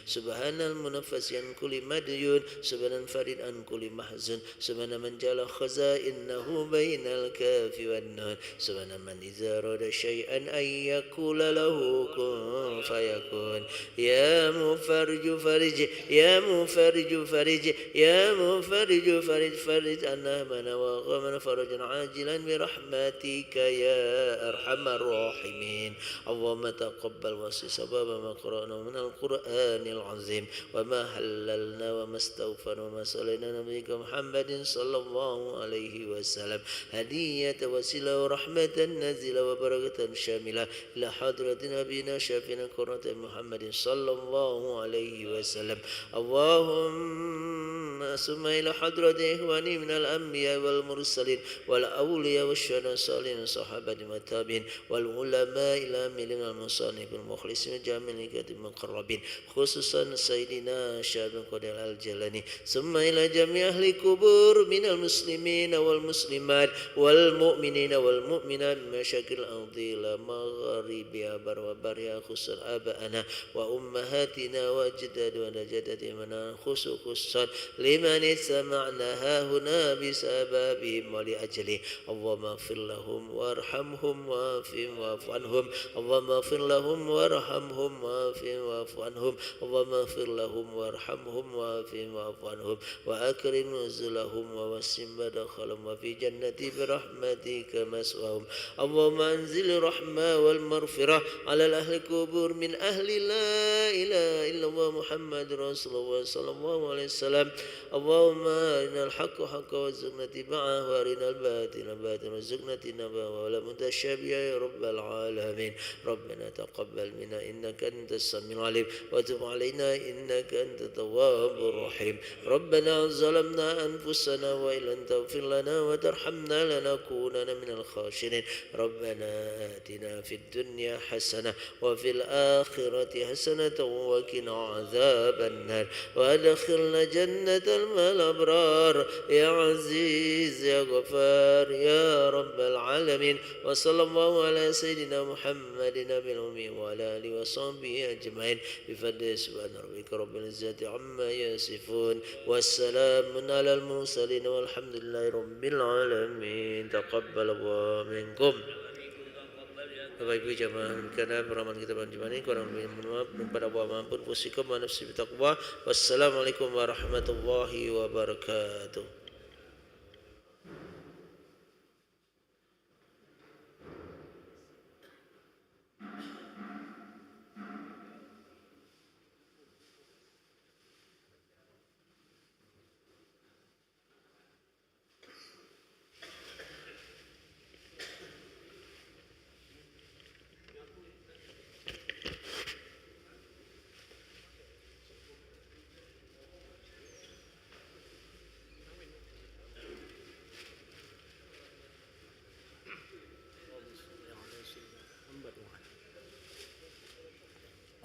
سبحان المنفس عن كل مديون سبحان الفرد عن كل محزن سبحان من جعل خزائنه بين الكاف والنون سبحان من إذا أراد شيئا أن يقول له كن فيكون. يا مفرج فرج يا مفرج فرج يا مفرج فرج فرج عنا من وغمنا فرجا عاجلا برحمتك يا أرحم الراحمين. اللهم تقبل وسبب ما قرأنا من القرآن العظيم وما حللنا وما استغفرنا وما صلينا نبيك محمد صلى الله عليه وسلم هدية وسيلة ورحمة نازلة وبركة شاملة إلى حضرة نبينا شافينا قرة محمد صلى الله عليه وسلم. اللهم ثم إلى حضرة إخواني من الأنبياء والمرسلين والأولياء والشهداء الصالحين الصحابة والتابعين والعلماء العاملين المصنفين المخلصين جميع الكاتبين المقربين خصوصا سيدنا شاب القدر الجلاني. ثم إلى جميع أهل القبور من المسلمين والمسلمات والمؤمنين والمؤمنات بمشاكل الأرض إلى مغاربها بر وبرها خصوصا آبائنا وأمهاتنا وأجدادنا وجداتنا خصوصا لمن سمعناها هنا بسببهم ولأجله. اللهم اغفر لهم وارحمهم وعافهم واعف عنهم. اللهم اغفر لهم وارحمهم وعافهم واعف عنهم. اللهم اغفر لهم وارحمهم وعافهم واعف عنهم وأكرم نزلهم ووسع مدخلهم وفي جنتي برحمتك مسواهم. اللهم أنزل الرحمة والمغفرة على أهل القبور من أهل لا إله إلا الله محمد رسول الله صلى الله عليه وسلم. اللهم أرنا الحق حقا وارزقنا اتباعه وأرنا الباطل باطلا وارزقنا اجتنابه ولا متشابه يا رب العالمين. ربنا تقبل منا إنك أنت السميع العليم وتب علينا إنك أنت التواب الرحيم. ربنا ظلمنا أنفسنا وإن لم تغفر لنا وترحمنا لنكونن من الخاسرين. ربنا آتنا في الدنيا حسنة وفي الآخرة حسنة وقنا عذاب النار وأدخلنا جنة الأبرار يا عزيز يا غفار يا رب العالمين. وصلى الله على سيدنا محمد نبي الأمي وعلى آله وصحبه أجمعين بفضل سبحان ربك رب العزة عما يصفون والسلام على المرسلين والحمد لله رب العالمين. تقبل الله منكم. Bapak Ibu jamaah karena beramal kita panjang kurang lebih maaf pada Allah mampun pusikum wa nafsi bitaqwa. Wassalamualaikum warahmatullahi wabarakatuh.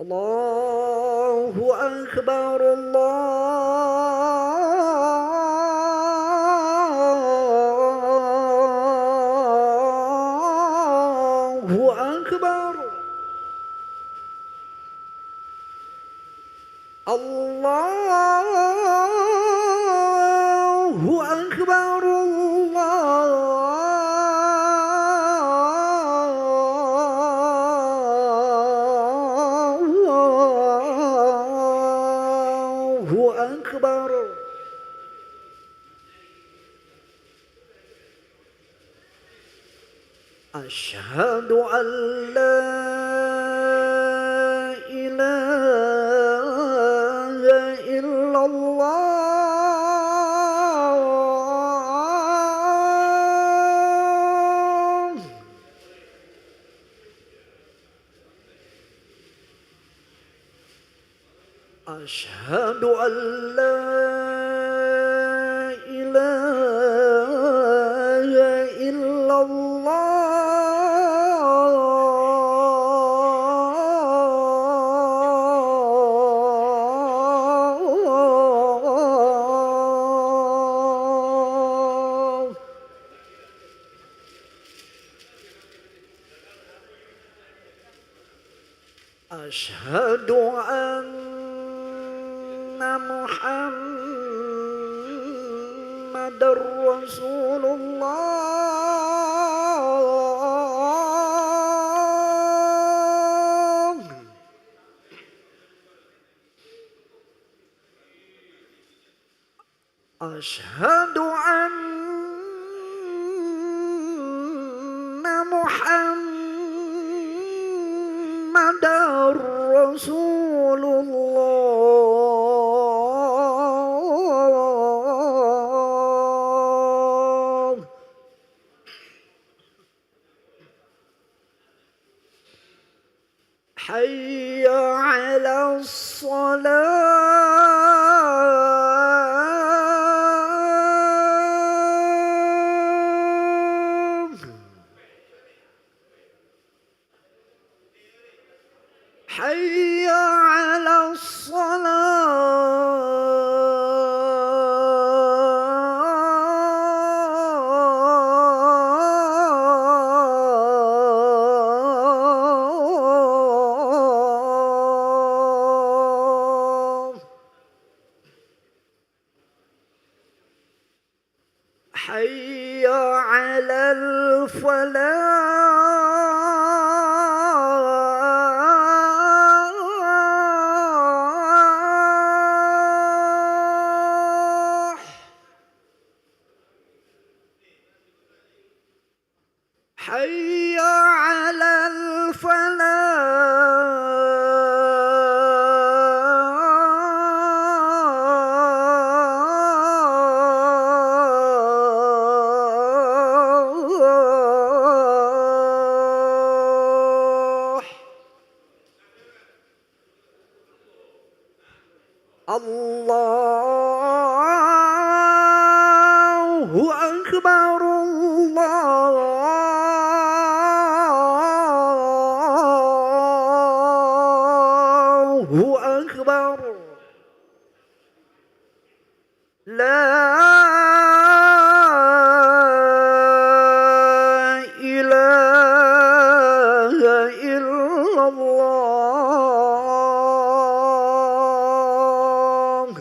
Allahu Akbar Allahu Akbar Allahu Akbar Allahu Akbar. Asyhadu an la ilaha illallah أشهد أن لا إله إلا الله أشهد أن محمد رسول الله أشهد أن محمد رسول الله حي على الصلاة حي على الصلاة حي على الفلاح حي على الفلاح الله أكبر الله أكبر لا إله إلا الله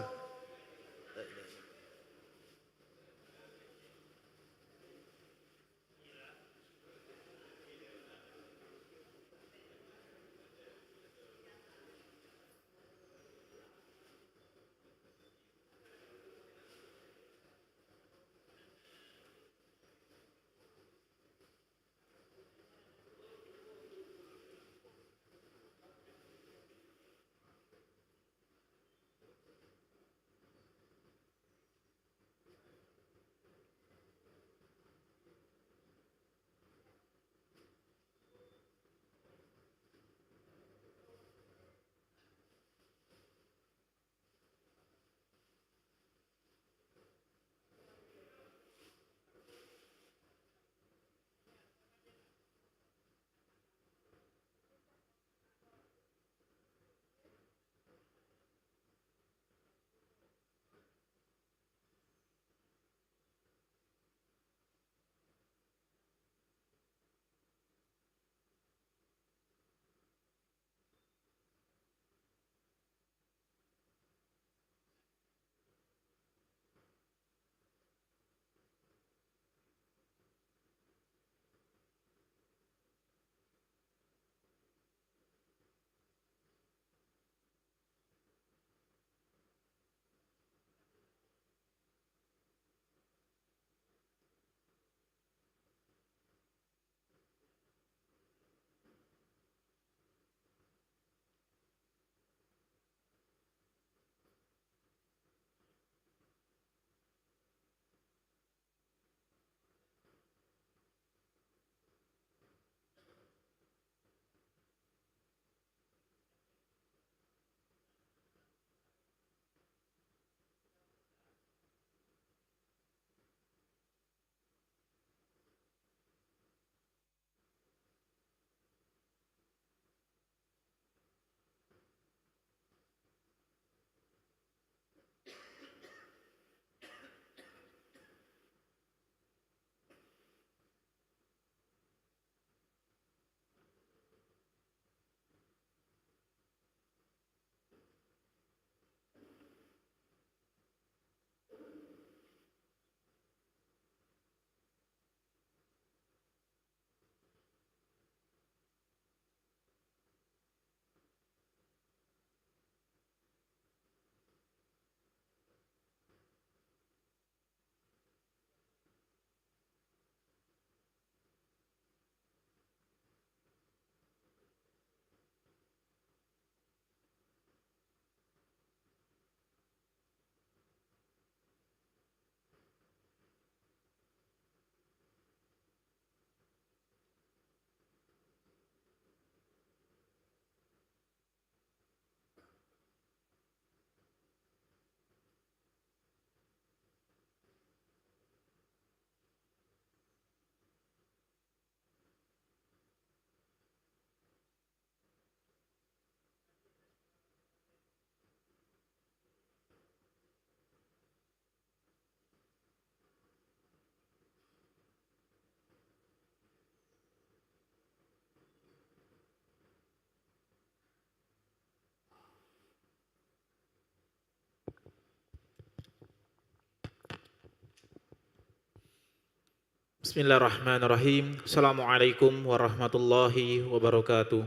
Bismillahirrahmanirrahim. Assalamualaikum warahmatullahi wabarakatuh.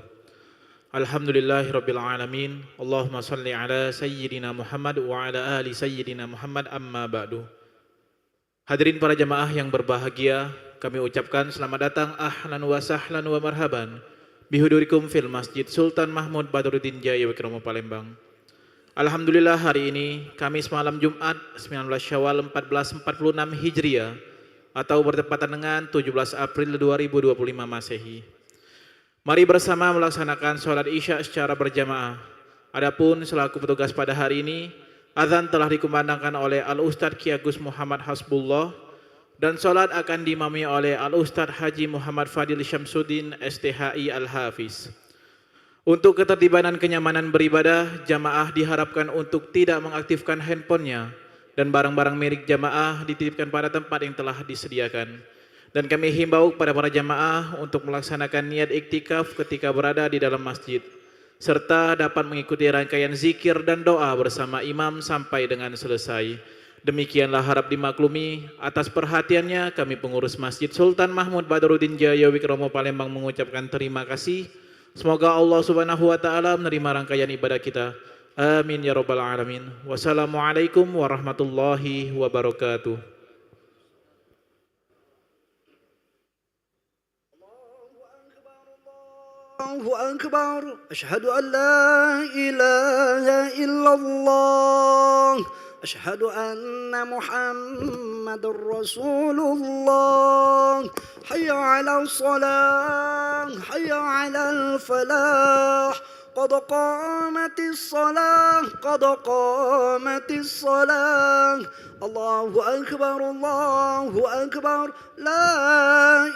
Alhamdulillahirabbil alamin. Allahumma shalli ala sayyidina Muhammad wa ala ali sayyidina Muhammad amma ba'du. Hadirin para jamaah yang berbahagia, kami ucapkan selamat datang ahlan wa sahlan wa marhaban bihudurikum fil Masjid Sultan Mahmud Badruddin Jaya Wikromo Palembang. Alhamdulillah hari ini Kamis malam Jumat 19 Syawal 1446 Hijriah atau bertepatan dengan 17 April 2025 Masehi. Mari bersama melaksanakan sholat Isya secara berjamaah. Adapun selaku petugas pada hari ini, azan telah dikumandangkan oleh Al-Ustadz Ki Agus Muhammad Hasbullah dan sholat akan diimami oleh Al-Ustadz Haji Muhammad Fadil Syamsuddin STHI Al-Hafiz. Untuk ketertiban dan kenyamanan beribadah, jamaah diharapkan untuk tidak mengaktifkan handphonenya dan barang-barang milik jamaah dititipkan pada tempat yang telah disediakan. Dan kami himbau kepada para jamaah untuk melaksanakan niat iktikaf ketika berada di dalam masjid, serta dapat mengikuti rangkaian zikir dan doa bersama imam sampai dengan selesai. Demikianlah harap dimaklumi. Atas perhatiannya kami pengurus Masjid Sultan Mahmud Badruddin Jaya Wikromo Palembang mengucapkan terima kasih. Semoga Allah Subhanahu wa taala menerima rangkaian ibadah kita. Amin ya rabbal alamin. Wassalamualaikum warahmatullahi wabarakatuh. Allahu akbar. Asyhadu an la ilaha illallah. Asyhadu anna Muhammadar Rasulullah. Hayya 'alal shalah, hayya 'alal falah. قد قامت الصلاة قد قامت الصلاة الله أكبر الله أكبر لا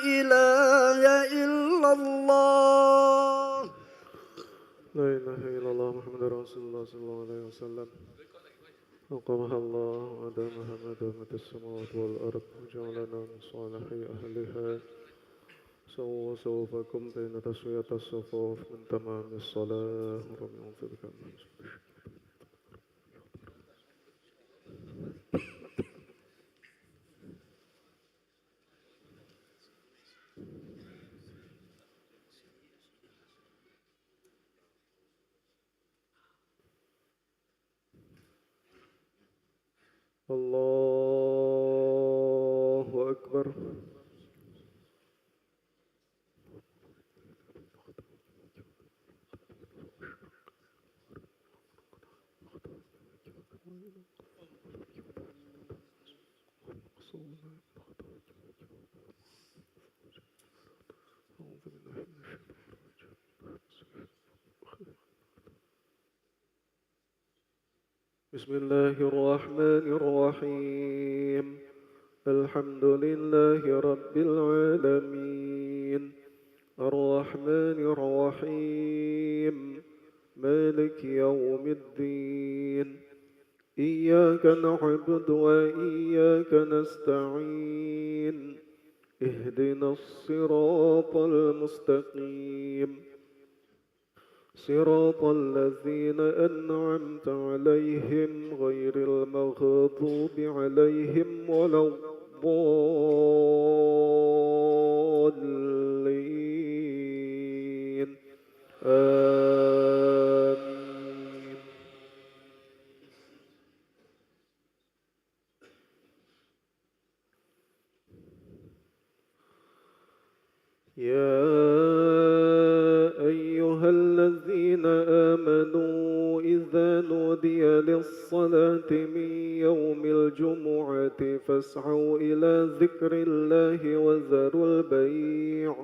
إله إلا الله لا إله إلا الله محمد رسول الله صلى الله عليه وسلم أقامها الله وأدامها ما دامت السماوات والأرض وجعلنا من صالح أهلها سووا صفوفكم فإن تسوية الصفوف من تمام الصلاة ربنا يغفر لك الله أكبر. بسم الله الرحمن الرحيم الحمد لله رب العالمين الرحمن الرحيم مالك يوم الدين إياك نعبد وإياك نستعين اهدنا الصراط المستقيم صراط الذين أنعمت عليهم غير المغضوب عليهم ولا الضالين آمين. يا أيها الذين آمنوا إذا نودي للصلاة من يوم الجمعة فاسعوا إلى ذكر الله وذروا البيع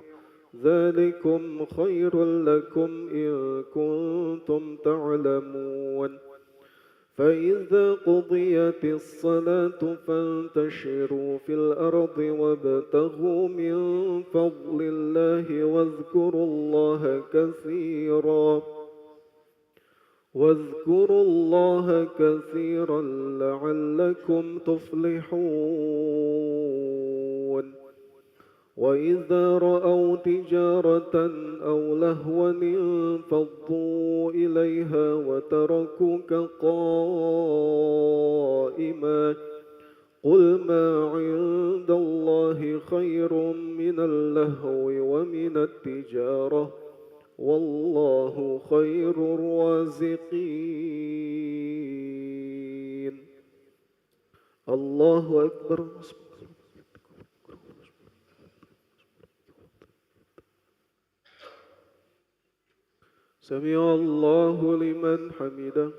ذلكم خير لكم إن كنتم تعلمون فإذا قضيت الصلاة فانتشروا في الأرض وابتغوا من فضل الله واذكروا الله كثيرا لعلكم تفلحون وإذا رأوا تجارة أو لهوا انفضوا إليها وتركوك قل ما عند الله خير من اللهو ومن التجارة والله خير الرازقين. الله أكبر. سمع الله لمن حمده.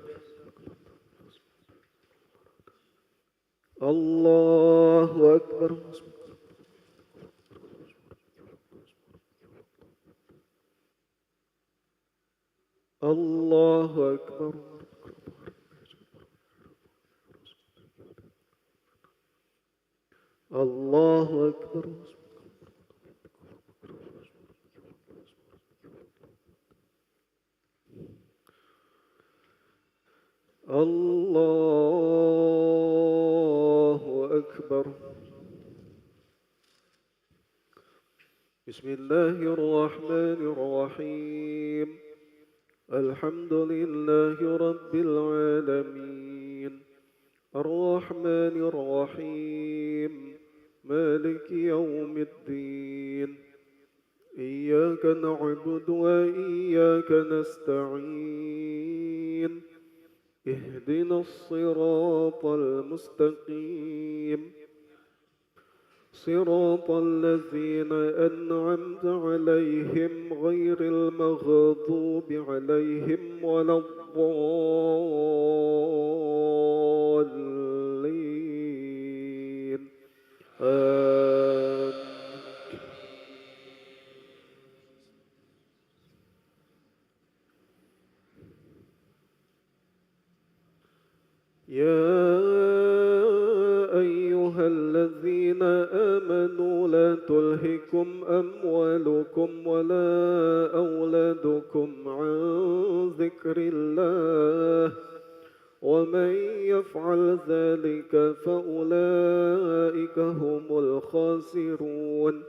الله أكبر. الله أكبر. الله أكبر. الله أكبر. بسم الله الرحمن الرحيم. الحمد لله رب العالمين الرحمن الرحيم مالك يوم الدين إياك نعبد وإياك نستعين اهدنا الصراط المستقيم صراط الذين أنعمت عليهم غير المغضوب عليهم ولا الضالين آمين. يا أيها الذين آمنوا لا تلهكم أموالكم ولا أولادكم عن ذكر الله ومن يفعل ذلك فأولئك هم الخاسرون.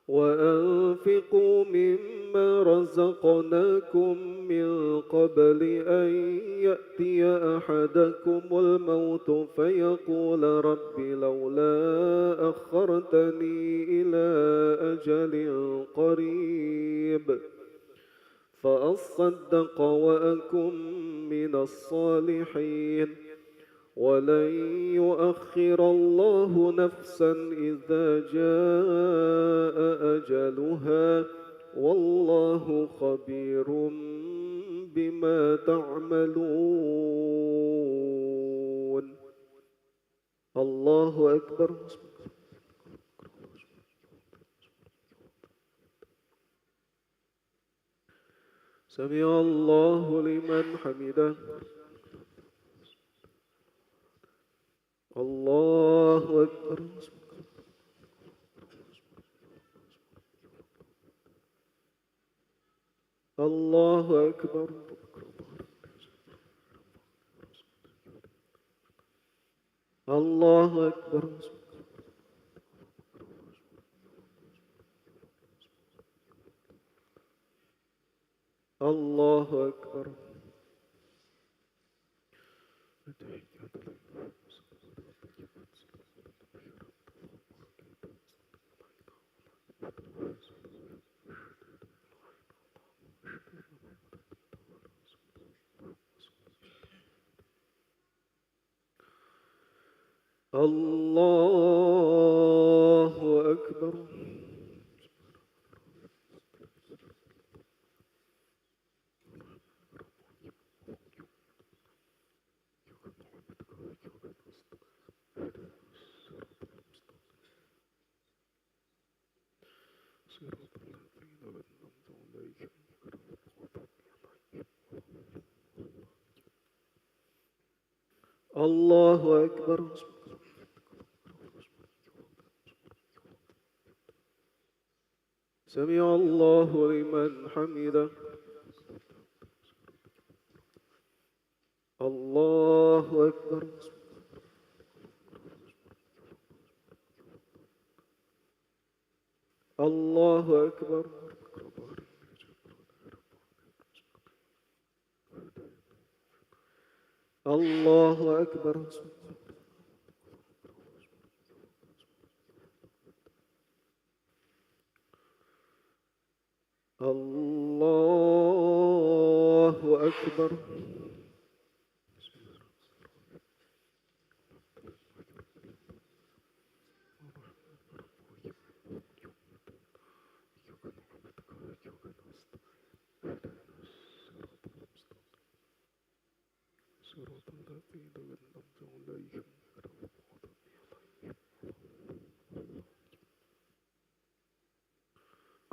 وأنفقوا مما رزقناكم من قبل أن يأتي أحدكم الموت فيقول رب لولا أخرتني إلى أجل قريب فأصدق وأكن من الصالحين ولن يؤخر الله نفسا إذا جاء أجلها والله خبير بما تعملون. الله أكبر. سمع الله لمن حمده. الله أكبر. الله أكبر. الله أكبر. الله أكبر. الله أكبر. الله أكبر. سمع الله لمن حمده. الله أكبر. الله أكبر. الله أكبر. الله أكبر.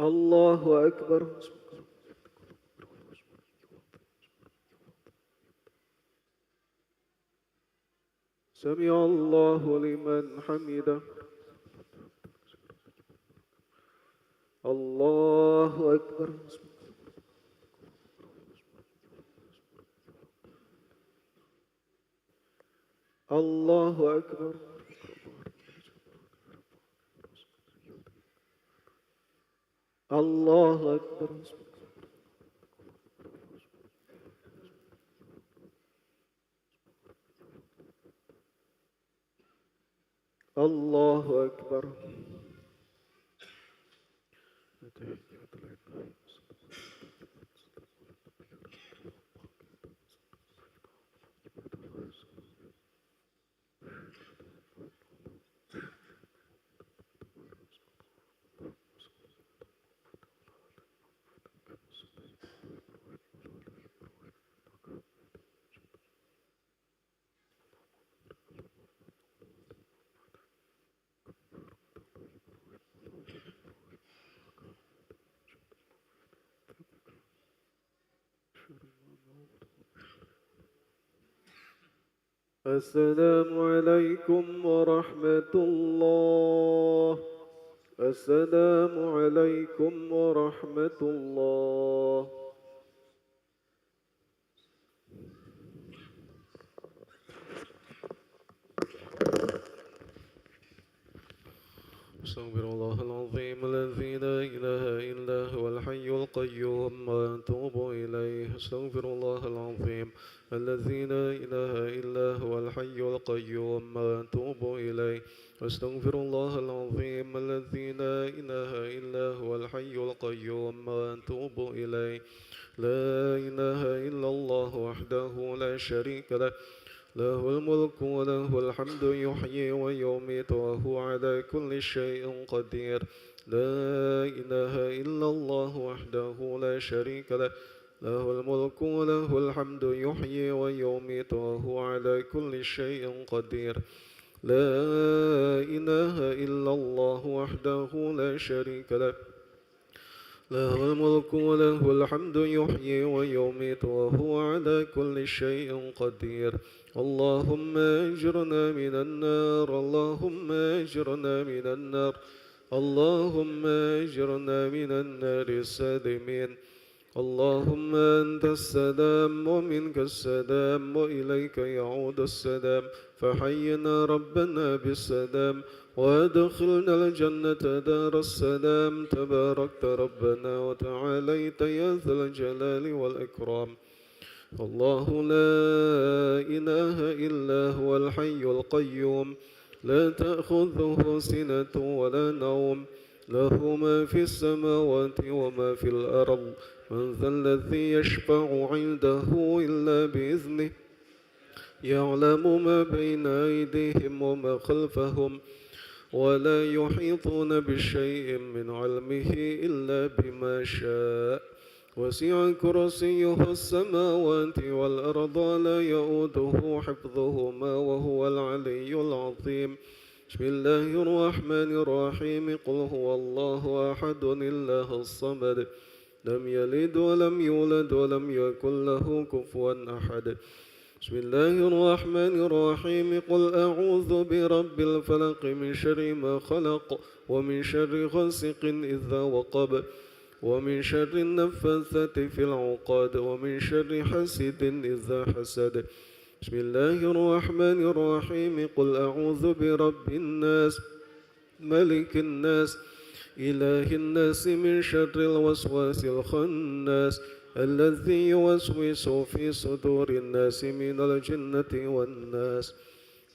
الله أكبر. سمع الله لمن حمده. الله أكبر. الله أكبر. الله أكبر. الله أكبر. السلام عليكم ورحمة الله. السلام عليكم ورحمة الله. أستغفر الله العظيم الذي لا إله إلا هو الحي القيوم وأتوب إليه. أستغفر الله العظيم الذي لا إله إلا هو الحي القيوم وأتوب إليه. أستغفر الله العظيم الذي لا إله إلا هو الحي القيوم وأتوب إليه. لا إله إلا الله وحده لا شريك له، له الملك وله الحمد يحيي ويميت وهو على كل شيء قدير. لا إله إلا الله وحده لا شريك له، له الملك وله الحمد يحيي ويميت وهو على كل شيء قدير. لا إله إلا الله وحده لا شريك له، له الملك وله الحمد يحيي ويميت وهو على كل شيء قدير. اللهم أجرنا من النار، اللهم أجرنا من النار، اللهم أجرنا من النار السالمين. اللهم أنت السلام ومنك السلام وإليك يعود السلام، فحينا ربنا بالسلام وأدخلنا الجنة دار السلام. تباركت ربنا وتعاليت يا ذا الجلال والإكرام. الله لا إله إلا هو الحي القيوم، لا تأخذه سنة ولا نوم، له ما في السماوات وما في الأرض. من ذا الذي يشفع عنده إلا بإذنه، يعلم ما بين أيديهم وما خلفهم، ولا يحيطون بشيء من علمه إلا بما شاء. وسع كرسيه السماوات والأرض لا يؤوده حفظهما وهو العلي العظيم. بسم الله الرحمن الرحيم. قل هو الله أحد الله الصمد، لم يلد ولم يولد ولم يكن له كفوا أحد. بسم الله الرحمن الرحيم. قل أعوذ برب الفلق من شر ما خلق، ومن شر غاسق إذا وقب، ومن شر النفاثات في العقاد، ومن شر حاسد إذا حسد. بسم الله الرحمن الرحيم. قل أعوذ برب الناس ملك الناس إله الناس من شر الوسواس الخناس الذي يوسوس في صدور الناس من الجنة والناس.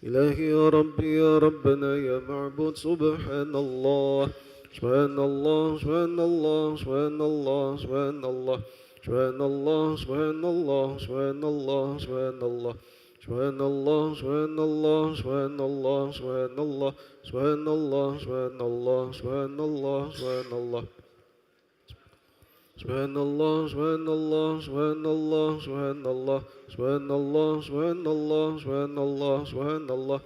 إلهي يا ربي يا ربنا يا معبود، سبحان الله Subhanallah, subhanallah, subhanallah, subhanallah. Subhanallah, subhanallah, subhanallah, subhanallah. Subhanallah, subhanallah, subhanallah, subhanallah. Subhanallah, subhanallah, subhanallah, subhanallah. Subhanallah, subhanallah, subhanallah, subhanallah. Subhanallah, subhanallah, subhanallah, subhanallah.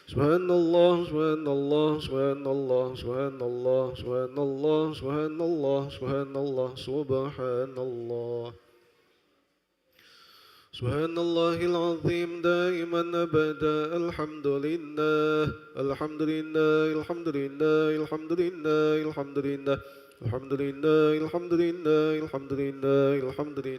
Subhanallah, subhanallah, subhanallah, subhanallah, subhanallah, subhanallah, subhanallah, subhanallah. Subhanallahil azim daiman abada. Alhamdulillah, alhamdulillah, alhamdulillah, alhamdulillah, alhamdulillah, alhamdulillah, alhamdulillah, alhamdulillah, alhamdulillah.